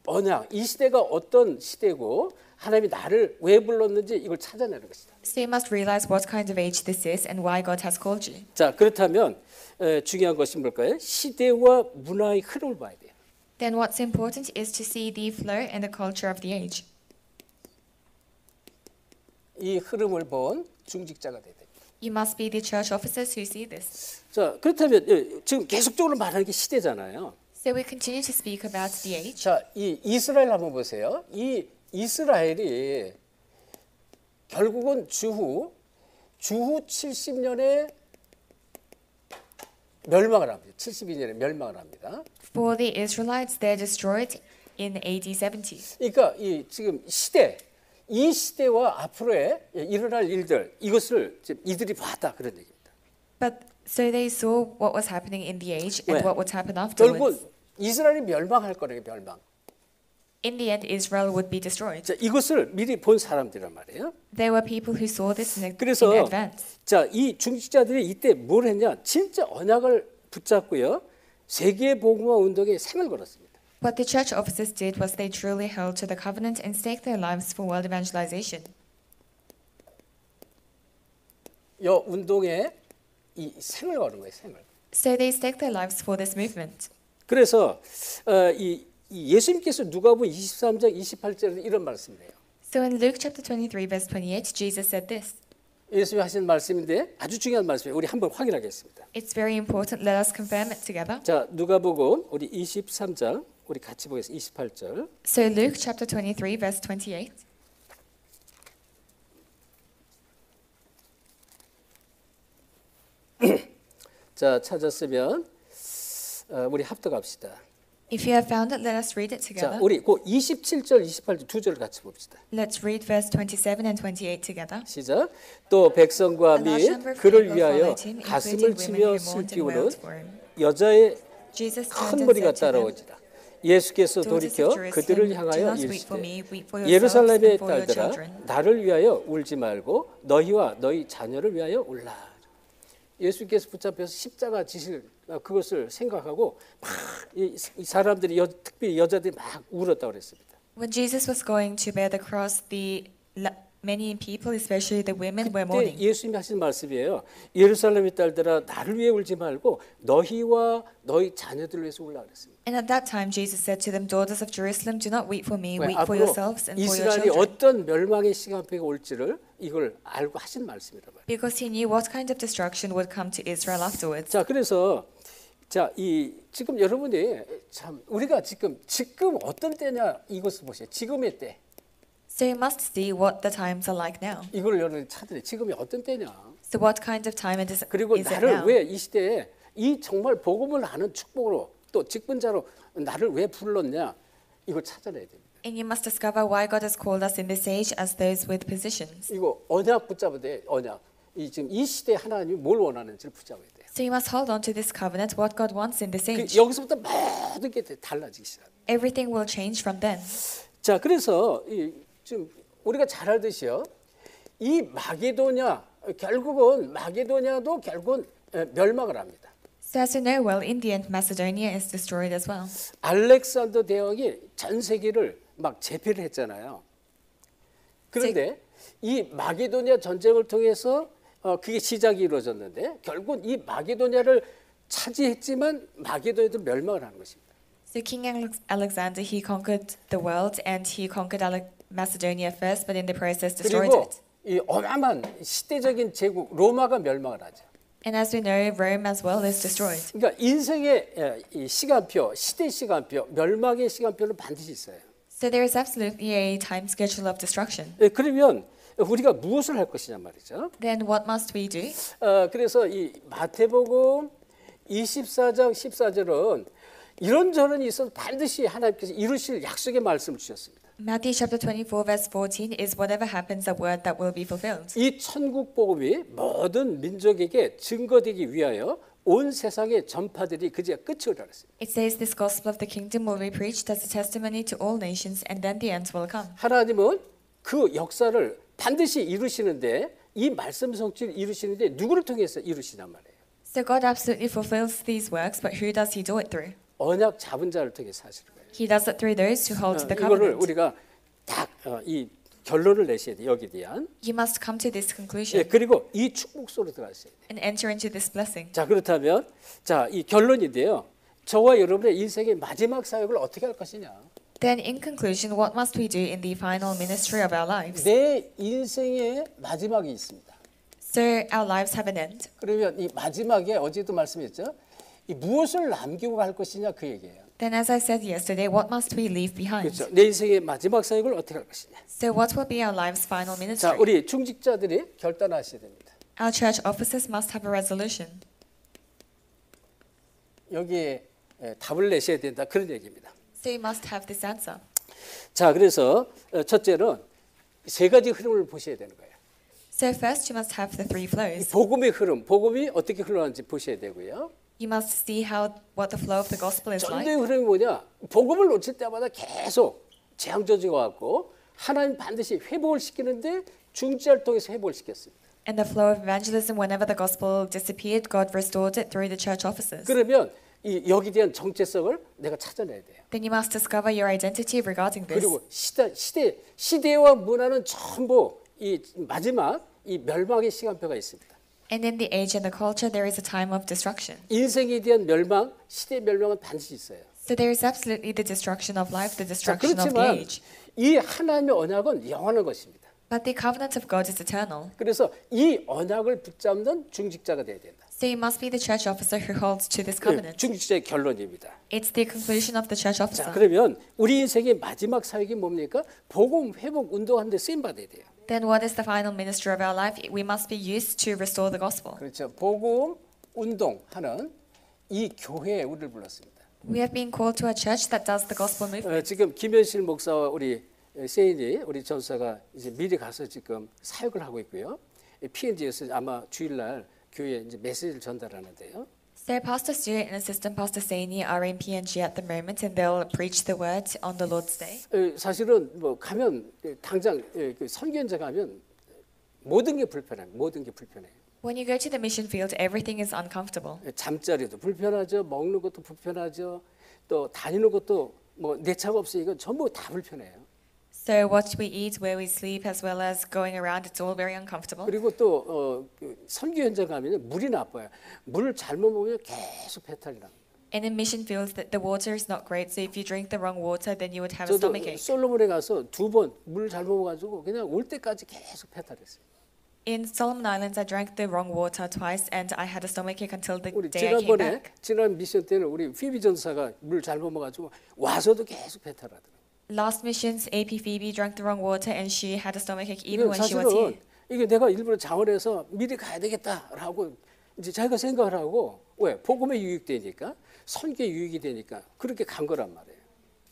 언약, 이 시대가 어떤 시대고 하나님이 나를 왜 불렀는지 이걸 찾아내는 것이다. So you must realize what kind of age this is and why God has called you. 자, 그렇다면 중요한 것이 뭘까요? 시대와 문화의 흐름을 봐야 돼요. Then what's important is to see the flow and the culture of the age. 이 흐름을 본 중직자가 돼야 됩니다. You must be the church officers who see this. 자, 그렇다면 지금 계속적으로 말하는 게 시대잖아요. So we continue to speak about the age. 자, 이 이스라엘 한번 보세요. 이 이스라엘이 결국은 주후 70년에 멸망을 합니다. 72년에 멸망을 합니다. For the Israelites, they're destroyed in AD 70. 그러니까 이 지금 시대, 이 시대와 앞으로의 일어날 일들 이것을 이들이 봤다 그런 얘기입니다. But so they saw what was happening in the age and 왜? what would happen afterwards. 결국 이스라엘이 멸망할 거래요, 멸망. In the end, Israel would be destroyed. 자, 이것을 미리 본 사람들이란 말이에요. There were people who saw this in 그래서 advance. 자, 이 중직자들이 이때 뭘 했냐? 진짜 언약을 붙잡고요. 세계 복음화 운동에 생을 걸었습니다. What the church officers did was they truly held to the covenant and staked their lives for world evangelization. 이 운동에 이 생을 거는 거예요, 생을. So they staked their lives for this movement. 그래서 이 예수님께서 누가복음 23장 28절에 이런 말씀을 해요. So in Luke chapter 23 verse 28, Jesus said this. 예수님이 하신 말씀인데 아주 중요한 말씀이에요. 우리 한번 확인하겠습니다. It's very important. Let us confirm it together. 자, 누가복음 우리 23장 우리 같이 보겠습니다. 28절. So Luke chapter 23 verse 28. 자, 찾았으면 우리 합독합시다. If you have found it, let us read it 자, together. 우리 그 27절, 28절 두 절을 같이 봅시다. Let's read verse 27 and 28 together. 시작. 또 백성과 A large 및 number of 그를 people 위하여 followed him, 가슴을 including women 치며 who mourned and 슬피우는 wailed for him. 여자의 Jesus 큰 turned and 머리가 said to them, 따라오지라. 예수께서 Daughters 돌이켜 of 그들을 Jerusalem, do 향하여 not weep for 이르시되 me, weep for yourselves 예루살렘의 and for your 딸들아 children. 나를 위하여 울지 말고 너희와 너희 자녀를 위하여 울라. 예수께서 붙잡혀서 십자가 지실 그것을 생각하고 막 이 사람들이 특별히 여자들이 막 울었다고 그랬습니다. When Jesus was going to bear the cross, many people, especially the women, were 그때 mourning. 예수님이 하신 말씀이에요. 예루살렘의 딸들아 나를 위해 울지 말고 너희와 너희 자녀들을 위해서 울라 그랬습니다. And at that time, Jesus said to them, Daughters of Jerusalem, do not weep for me, 왜? weep for 앞으로 yourselves and for your 이스라엘이 children. 어떤 멸망의 시간표가 올지를 이걸 알고 하신 말씀이란 말이에요. Because he knew what kind of destruction would come to Israel afterwards. 자, 그래서 자, 이 지금 여러분이 참 우리가 지금 어떤 때냐 이것을 보세요. 지금의 때. So you must see what the times are like now. 이걸 여러분이 찾으래. 지금이 어떤 때냐. So what kind of time is 그리고 it 나를 now? 왜 이 시대에 이 정말 복음을 아는 축복으로 또 직분자로 나를 왜 불렀냐 이걸 찾아내야 됩니다. And you must discover why God has called us in this age as those with positions. 이거 언약 붙잡아야 돼. 언약. 지금 이 시대에 하나님이 뭘 원하는지를 붙잡아야 돼요. So you must hold on to this covenant, what God wants in this age. 여기서부터 모든 게 달라지기 시작. Everything will change from then. 자, 그래서 지금 우리가 잘 알듯이요. 이 마게도냐 결국은 마게도냐도 결국은 멸망을 합니다. So as you know well, in the end, Macedonia is destroyed as well. 알렉산더 대왕이 전 세계를 막 제패를 했잖아요. 그런데 이 마게도냐 전쟁을 통해서 그게 시작이 이루어졌는데 결국 이 마게도냐를 차지했지만 마게도냐도 멸망을 하는 것입니다. So King Alexander, he conquered the world and he conquered Macedonia first, but in the process destroyed 그리고 it. 이 어마어마한 시대적인 제국 로마가 멸망을 하죠. And as we know, Rome as well is destroyed. 그러니까 인생의 이 시간표, 시대 시간표, 멸망의 시간표는 반드시 있어요. So there is absolutely a time schedule of destruction. 그러면 우리가 무엇을 할 것이냐 말이죠. Then what must we do? 그래서 이 마태복음 24장 14절은 이런저런 있어도 반드시 하나님께서 이루실 약속의 말씀을 주셨습니다. Matthew chapter 24 verse 14 is whatever happens, a word that will be fulfilled. 이 천국 복음이 모든 민족에게 증거되기 위하여 온 세상에 전파들이 그제야 끝을 알았습니다. It says this gospel of the kingdom will be preached as a testimony to all nations, and then the end will come. 하나님은 그 역사를 반드시 이루시는데 이 말씀 성취를 이루시는데 누구를 통해서 이루시단 말이에요. So God absolutely fulfills these works, but who does he do it through? 언약 잡은 자를 통해서 하시는 거예요. He does it through those who hold to the 이거를 covenant. 우리가 딱 이 결론을 내셔야 돼요. 여기에 대한. You must come to this conclusion 그리고 이 축복 속으로 들어가셔야 돼요. and enter into this blessing. 자, 그렇다면 자, 이 결론인데요. 저와 여러분의 인생의 마지막 사역을 어떻게 할 것이냐? Then in conclusion, what must we do in the final ministry of our lives? 내 인생의 마지막이 있습니다. So our lives have an end. 그러면 이 마지막에 어제도 말씀했죠. 이 무엇을 남기고 갈 것이냐 그 얘기예요. Then as I said yesterday, what must we leave behind? 그렇죠. 내 인생의 마지막 사역을 어떻게 할 것이냐. So what will be our lives' final 자, ministry? 우리 중직자들이 결단하셔야 됩니다. Our church officers must have a resolution. 여기에 답을 내셔야 된다 그런 얘기입니다. So you must have this answer. 자, 그래서 첫째는 세 가지 흐름을 보셔야 되는 거예요. So first you must have the three 이 flows. 복음의 흐름, 복음이 어떻게 흘러가는지 보셔야 되고요. You must see what the flow of the gospel is like. 전도의 흐름이 뭐냐? 복음을 놓칠 때마다 계속 재앙 저지가 왔고 하나님 반드시 회복을 시키는데 중지를 통해서 회복을 시켰습니다. And the flow of evangelism, whenever the gospel disappeared, God restored it through the church officers. 그러면 이 여기에 대한 정체성을 내가 찾아내야 돼요. Then you must discover your identity regarding this. 그리고 시대와 문화는 전부 이 마지막 이 멸망의 시간표가 있습니다. And in the age and the culture, there is a time of destruction. 인생에 대한 멸망, 시대 멸망은 반드시 있어요. So there is absolutely the destruction of life, the 자, destruction of the 그렇지만 age. 이 하나님의 언약은 영원한 것입니다. But the covenant of God is eternal. 그래서 이 언약을 붙잡는 중직자가 돼야 된다. So you must be the church officer who holds to this covenant. 중직자의 결론입니다. It's the conclusion of the church 자, officer. 그러면 우리 인생의 마지막 사역이 뭡니까? 복음 회복 운동하는 데 쓰임 받아야 돼요. Then what is the final ministry of our life? We must be used to restore the gospel. 그렇죠. 복음 운동하는 이 교회에 우리를 불렀습니다. We have been called to a church that does the gospel movement. 지금 김현실 목사와 우리 세인이 우리 전사가 이제 미리 가서 지금 사역을 하고 있고요. P&G에서 아마 주일날 교회에 이제 메시지를 전달하는데요. So Pastor Stewart and Assistant Pastor Saini are in PNG at the moment, and they'll preach the word on the Lord's Day. 사실은 뭐 가면 당장 그 선교연자 가면 모든 게 불편해요. 모든 게 불편해요. When you go to the mission field, everything is uncomfortable. 잠자리도 불편하죠. 먹는 것도 불편하죠. 또 다니는 것도 뭐 내 차가 없으니까 전부 다 불편해요. So what we eat, where we sleep, as well as going around, it's all very uncomfortable. 그리고 또 선교 현장 가면 물이 나빠요. 물을 잘못 먹으면 계속 배탈이 납니다. And in mission fields, the water is not great. So if you drink the wrong water, then you would have a 저도 stomachache. 솔로몬에 가서 2번 물 잘못 먹어가지고 그냥 올 때까지 계속 배탈했어요. In Solomon Islands, I drank the wrong water twice, and I had a stomachache until the 우리 day I came back. 지난 미션 때는 우리 피비 전사가 물 잘못 먹어가지고 와서도 계속 배탈하더라고요. Last missions, AP Phoebe drank the wrong water, and she had a stomachache even when she was 사실은 here. 이게 내가 일부러 자원해서 미리 가야 되겠다라고 이제 자기가 생각을 하고 왜 복음에 유익되니까 선교에 유익이 되니까 그렇게 간 거란 말이에요.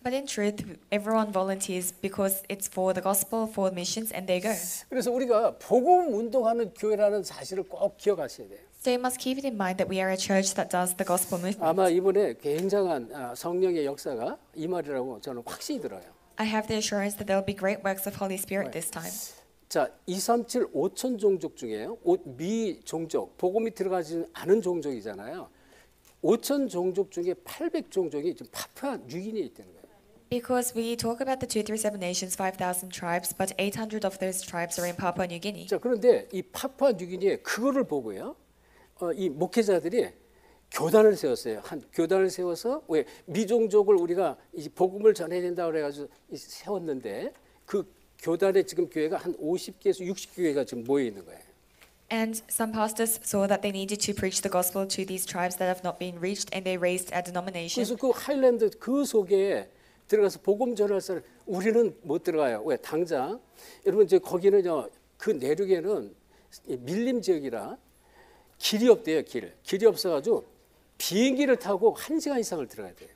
But in truth, everyone volunteers because it's for the gospel, for missions, and they go. 그래서 우리가 복음 운동하는 교회라는 사실을 꼭 기억하셔야 돼요. So you must keep it in mind that we are a church that does the gospel movement. 아마 이번에 굉장한 성령의 역사가 이 말이라고 저는 확신이 들어요. I have the assurance that there will be great works of Holy Spirit this time. 자, 237 5천 종족 중에요. 미 종족, 복음이 들어가지 않은 종족이잖아요. 5천 종족 중에 800 종족이 지금 파푸아 뉴기니에 있다는 거예요. Because we talk about the 237 nations, 5,000 tribes, but 800 of those tribes are in Papua New Guinea. 자, 그런데 이 파푸아 뉴기니에 그거를 보고요. 이 목회자들이 교단을 세웠어요. 한 교단을 세워서 왜 미종족을 우리가 이 복음을 전해야 된다고 그래가지고 세웠는데 그 교단에 지금 교회가 한 50개에서 60교회가 지금 모여 있는 거예요. And some pastors saw that they needed to preach the gospel to these tribes that have not been reached, and they raised a denomination. 그래서 그 하일랜드 그 속에 들어가서 복음 전할 사람 우리는 못 들어가요. 왜 당장 여러분 이제 거기는요 그 내륙에는 밀림 지역이라 길이 없대요. 길이 없어가지고 비행기를 타고 1시간 이상을 들어가야 돼요.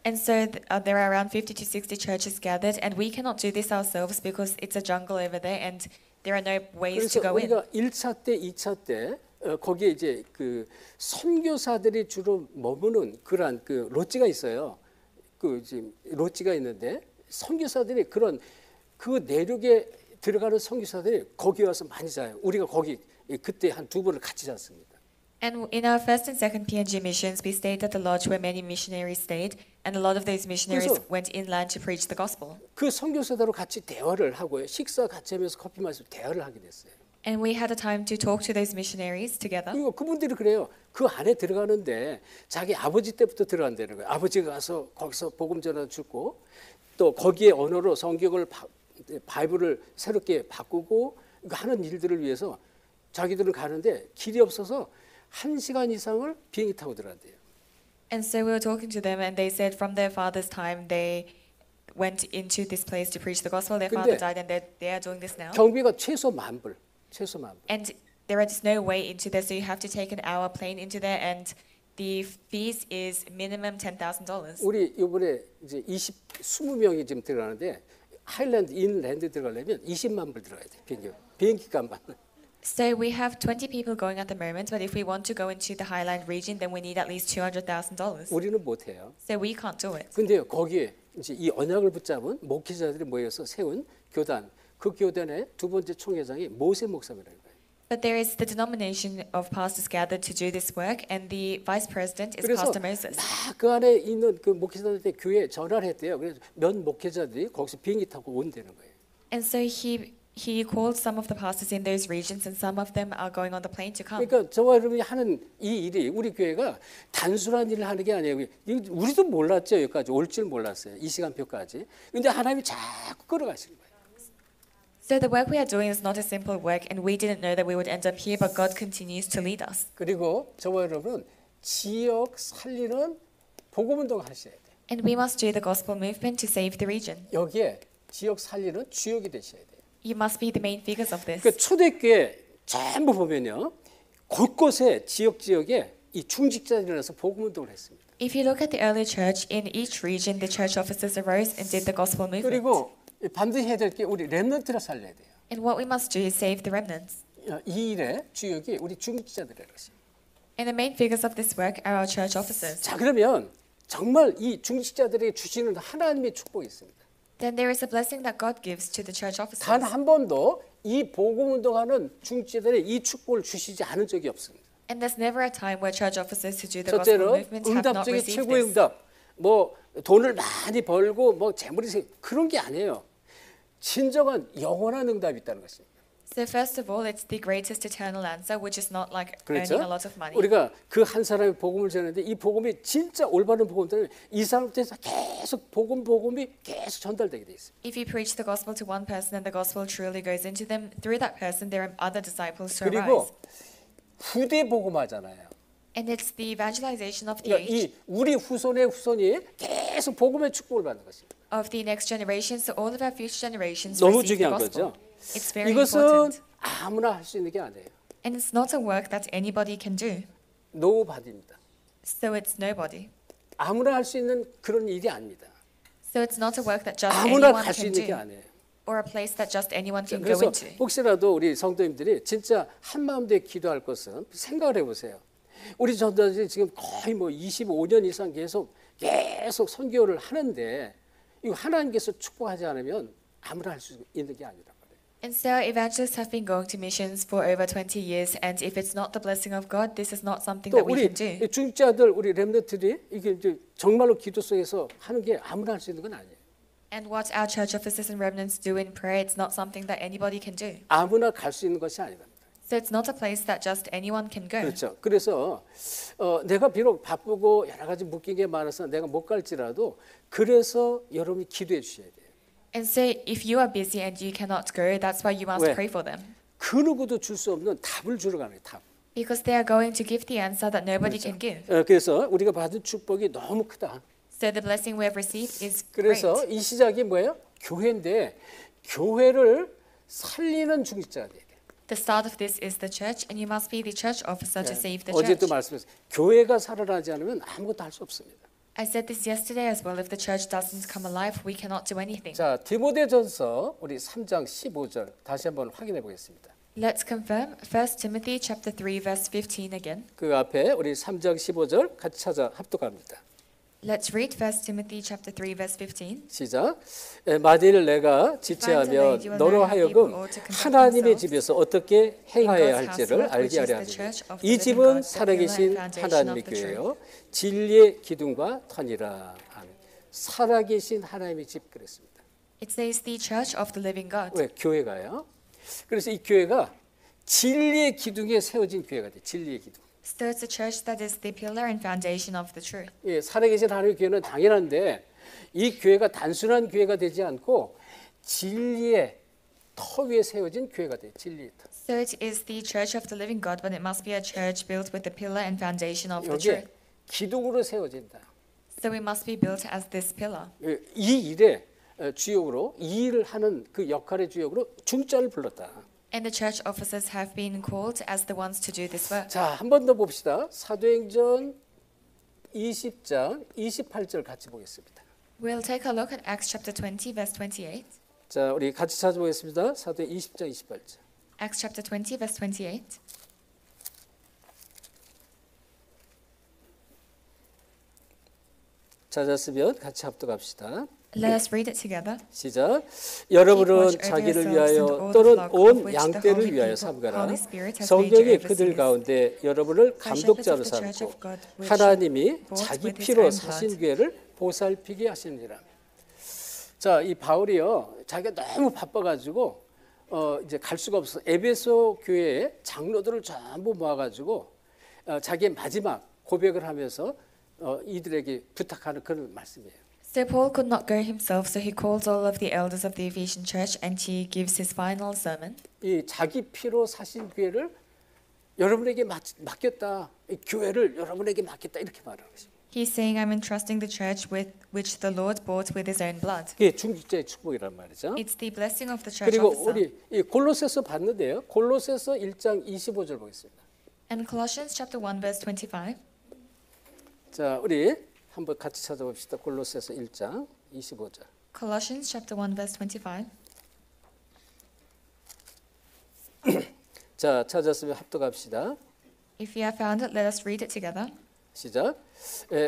And so there are around 50 to 60 churches gathered, and we cannot do this ourselves because it's a jungle over there, and there are no ways to 그래서 go in. 우리가 1차 때, 2차 때 거기에 이제 그 선교사들이 주로 머무는 그러한 그 롯지가 있어요. 그 지금 롯지가 있는데 선교사들이 그런 그 내륙에 들어가는 선교사들이 거기 와서 많이 자요. 우리가 거기 그때 한 2번을 같이 잤습니다. And in our first and second PNG missions, we stayed at the lodge where many missionaries stayed, and a lot of those missionaries 그래서 went inland to preach the gospel. 그 선교사들하고 같이 대화를 하고요. 식사 같이 하면서 커피 마시고 대화를 하게 됐어요. And we had a time to talk to those missionaries together. 그리고 그분들이 그래요. 그 안에 들어가는데 자기 아버지 때부터 들어간다는 거예요. 아버지가 가서 거기서 복음 전화 주고 또 거기에 언어로 성경을 바이블을 새롭게 바꾸고 하는 일들을 위해서 자기들은 가는데 길이 없어서 1시간 이상을 비행기 타고 들어간대요. And so we were talking to them, and they said from their father's time they went into this place to preach the gospel. Their father 근데 died, and they are doing this now. 경비가 최소 10,000불. 최소 10,000불. And there is no way into there, so you have to take an hour plane into there, and the fees is minimum $10,000. 우리 이번에 이제 20명이 지금 들어가는데 하일랜드 인랜드 들어가려면 20만 불 들어가야 돼. 비행기 값만. So we have 20 people going at the moment, but if we want to go into the Highland region, then we need at least $200,000. 우리는 못 해요. So we can't do it. 근데 거기에 이제 이 언약을 붙잡은 목회자들이 모여서 세운 교단, 그 교단의 두 번째 총회장이 모세 목사님이라는 거예요. But there is the denomination of pastors gathered to do this work, and the vice president is 그래서 Pastor Moses. 막 그 안에 있는 그 목회자들한테 교회에 전화를 했대요. 그래서 몇 목회자들이 거기서 비행기 타고 온다는 거예요. And so he called some of the pastors in those regions, and some of them are going on the plane to come. 그러니까 저와 여러분이 하는 이 일이 우리 교회가 단순한 일을 하는 게 아니에요. 우리도 몰랐죠. 여기까지 올 줄 몰랐어요. 이 시간표까지. 근데 하나님이 자꾸 끌어가시는 거예요. So the work we are doing is not a simple work, and we didn't know that we would end up here, but God continues to lead us. 그리고 저와 여러분은 지역 살리는 복음 운동 하셔야 돼요. And we must do the gospel movement to save the region. 여기에 지역 살리는 주역이 되셔야 돼요. You must be the main figures of this. 그러니까 초대교회 전부 보면요. 곳곳에 지역에 이 중직자들이 일어나서 복음 운동을 했습니다. If you look at the early church, in each region, the church officers arose and did the gospel movement. 그리고 반드시 해야 될 게 우리 렘넌트를 살려야 돼요. And what we must do is save the remnants. 이 일의 주역이 우리 중직자들이라는 것이에요. And the main figures of this work are our church officers. 자, 그러면 정말 이 중직자들에게 주시는 하나님의 축복이 있습니다. Then there is a blessing that God gives to the church officers. 단 한 번도 이 복음 운동하는 중직자들에게 이 축복을 주시지 않은 적이 없습니다. And there's never a time where church officers who do the gospel 첫째로 movement have 응답 not 중에 received 최고의 this. 응답. 뭐 돈을 많이 벌고 뭐 재물이 그런 게 아니에요. 진정한 영원한 응답이 있다는 것입니다. So first of all, it's the greatest eternal answer, which is not like 그렇죠? earning a lot of money. 우리가 그 한 사람의 복음을 전하는데 이 복음이 진짜 올바른 복음들은 이 사람한테서 계속 복음이 계속 전달되게 돼 있어요. If you preach the gospel to one person and the gospel truly goes into them, through that person there are other disciples to 그리고 arise. 후대 복음하잖아요. And it's the evangelization of the 그러니까 age, 이 우리 후손의 후손이 계속 복음의 축복을 받는 것입니다. of the next generation, so all of our future generations 너무 receive the 중요한 gospel. 거죠. It's very 이것은 important. 아무나 할 수 있는 게 아니에요. And it's not a work that anybody can do. 노바디입니다. So it's nobody. 아무나 할 수 있는 그런 일이 아닙니다. So it's not a work that just 아무나 anyone 갈 수 can 있는 게 do, 아니에요. or a place that just anyone can go 그래서 into. 혹시라도 우리 성도님들이 진짜 한 마음 돼 기도할 것은 생각을 해보세요. 우리 전도자들이 지금 거의 뭐 25년 이상 계속 선교를 하는데 이거 하나님께서 축복하지 않으면 아무나 할 수 있는 게 아니란 말이에요. And so evangelists have been going to missions for over 20 years, and if it's not the blessing of God, this is not something 또 that we 우리 can do. 중직자들, 우리 렘넌트들이 이게 이제 정말로 기도 속에서 하는 게 아무나 할 수 있는 건 아니에요. And what our church officers and remnants do in prayer, it's not something that anybody can do. 아무나 갈 수 있는 것이 아니다. So it's not a place that just anyone can go. 그렇죠. 그래서 내가 비록 바쁘고 여러 가지 묶인 게 많아서 내가 못 갈지라도 그래서 여러분이 기도해 주셔야 돼요. And so if you are busy and you cannot go, that's why you must 왜? pray for them. 그 누구도 줄 수 없는 답을 주러 가는 거예요. 답. Because they are going to give the answer that nobody can give. 그래서 우리가 받은 축복이 너무 크다. So the blessing we have received is 그래서 great. 이 시작이 뭐예요? 교회인데 교회를 살리는 중직자가 돼야 돼요. The start of this is the church, and you must be the church officer to save the 어제도 church. 말씀했어요. 교회가 살아나지 않으면 아무것도 할 수 없습니다. I said this yesterday as well. If the church doesn't come alive, we cannot do anything. 자, 디모데전서 우리 3장 15절 다시 한번 확인해 보겠습니다. Let's confirm 1 Timothy chapter 3 verse 15 again. 그 앞에 우리 3장 15절 같이 찾아 합독합니다. Let's read 1 Timothy chapter 3 verse 15. 시작. 만일 내가 지체하면 너로 하여금 하나님의 집에서 어떻게 행하여야 할지를 알게 하려 합니다. 이 집은 살아계신 하나님의 교회요 진리의 기둥과 터니라. 아멘. 살아계신 하나님의 집 그랬습니다. It says the church of the living God. 왜 교회가요? 그래서 이 교회가 진리의 기둥에 세워진 교회가 돼. 진리의 기둥. So it's a church that is the pillar and foundation of the truth. 예, 살아계신 하나님의 교회는 당연한데 이 교회가 단순한 교회가 되지 않고 진리의 터 위에 세워진 교회가 돼. 진리의 터. So it is the church of the living God, but it must be a church built with the pillar and foundation of the 여기에 truth. 기둥으로 세워진다. So we must be built as this pillar. 이 일의 주역으로 이 일을 하는 그 역할의 주역으로 중자를 불렀다. And the church officers have been called as the ones to do this work. 자, 한 번 더 봅시다. 사도행전 20장 28절 같이 보겠습니다. We'll take a look at Acts chapter 20 verse 28. 자, 우리 같이 찾아보겠습니다. 사도행 20장 28절. Acts chapter 20 verse 28. 찾았으면 같이 합독합시다. Let us read it together. 시작. 여러분은 자기를 위하여 또는 온 양떼를 위하여 삼가라. 성령이 그들 가운데 여러분을 감독자로 삼고 하나님이 자기 피로 사신 교회를 보살피게 하시느니라. 자, 이 바울이요, 자기가 너무 바빠가지고 이제 갈 수가 없어서 에베소 교회의 장로들을 전부 모아가지고 자기의 마지막 고백을 하면서 이들에게 부탁하는 그런 말씀이에요. So Paul could not go himself, so he called all of the elders of the Ephesian church and he gives his final sermon. 이 자기 피로 사신 교회를 여러분에게 맡겼다. 이 교회를 여러분에게 맡겼다 이렇게 말하는 것입니다. He's saying, I'm entrusting the church with which the Lord bought with his own blood. 이게 중직자의 축복이란 말이죠. It's the blessing of the church 그리고 officer. 우리 이 골로새서 봤는데요. 골로새서 1장 25절 보겠습니다. And Colossians chapter 1 verse 25. 자, 우리 한번 같이 찾아봅시다. 골로새서 1장 25절. Colossians chapter 1 verse 25. 자, 찾았으면 합독합시다. If you have found it, let us read it together. 시작.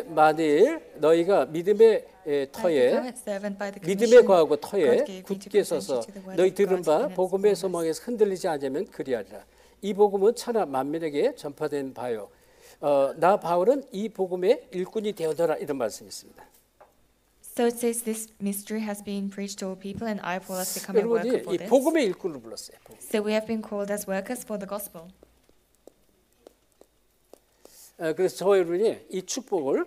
만일 너희가 믿음의 터에 믿음에 거하고 터에 굳게 서서 너희 들은 바 복음의 소망에서 흔들리지 않으면 그리하리라. 이 복음은 천하 만민에게 전파된 바요. 나 바울은 이 복음의 일꾼이 되어더라 이런 말씀이 있습니다. So it says this mystery has been preached to all people, and I, Paul, has become a worker 여러분이 for 이 this. 복음의 일꾼을 불렀어요. So we have been called as workers for the gospel. 그래서 저 여러분이 이 축복을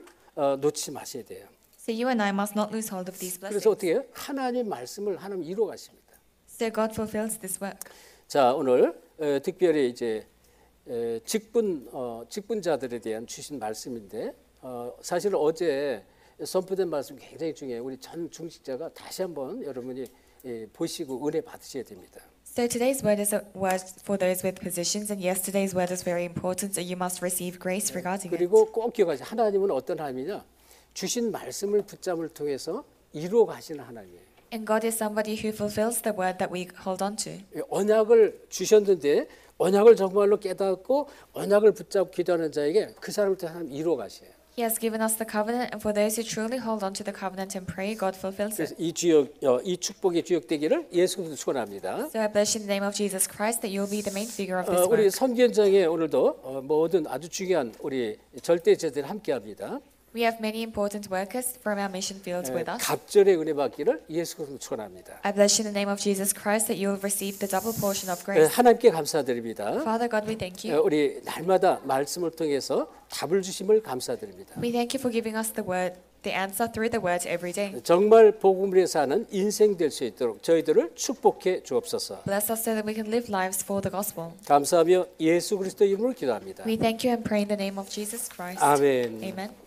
놓치지 마셔야 돼요. So you and I must not lose hold of these 그래서 blessings. 어떻게 해요? 하나님 말씀을 하나님 이루어 가십니다. So God fulfills this work. 자, 오늘 특별히 이제 직분자들에 대한 주신 말씀인데 사실 어제 선포된 말씀 굉장히 중요해요. 우리 전 중직자가 다시 한번 여러분이 보시고 은혜 받으셔야 됩니다. So today's word is a word for those with positions, and yesterday's word is very important, so you must receive grace regarding it. 그리고 꼭 기억하세요. 하나님은 어떤 하나님이냐? 주신 말씀을 붙잡을 통해서 이루어 가시는 하나님이에요. And God is somebody who fulfills the word that we hold on to. 언약을 주셨는데 언약을 정말로 깨닫고 언약을 붙잡고 기도하는 자에게 그 사람을 또 하나님 이루어 가셔요. He has given us the covenant, and for those who truly hold on to the covenant and pray, God fulfills 그래서 it. 이 축복의 주역되기를 예수 그리스도 축원합니다. So I bless you in the name of Jesus Christ that you will be the main figure of this 우리 work. 선견장에 오늘도 모든 아주 중요한 우리 절대제들이 함께합니다. We have many important workers from our mission fields with us. 갑절의 은혜 받기를 예수 그리스도 축원합니다. I bless you in the name of Jesus Christ that you will receive the double portion of grace. 하나님께 감사드립니다. Father God, we thank you. 우리 날마다 말씀을 통해서 답을 주심을 감사드립니다. We thank you for giving us the word, the answer through the word every day. 정말 복음을 사는 인생 될 수 있도록 저희들을 축복해 주옵소서. Bless us so that we can live lives for the gospel. 감사하며 예수 그리스도 이름으로 기도합니다. We thank you and pray in the name of Jesus Christ. 아멘. Amen.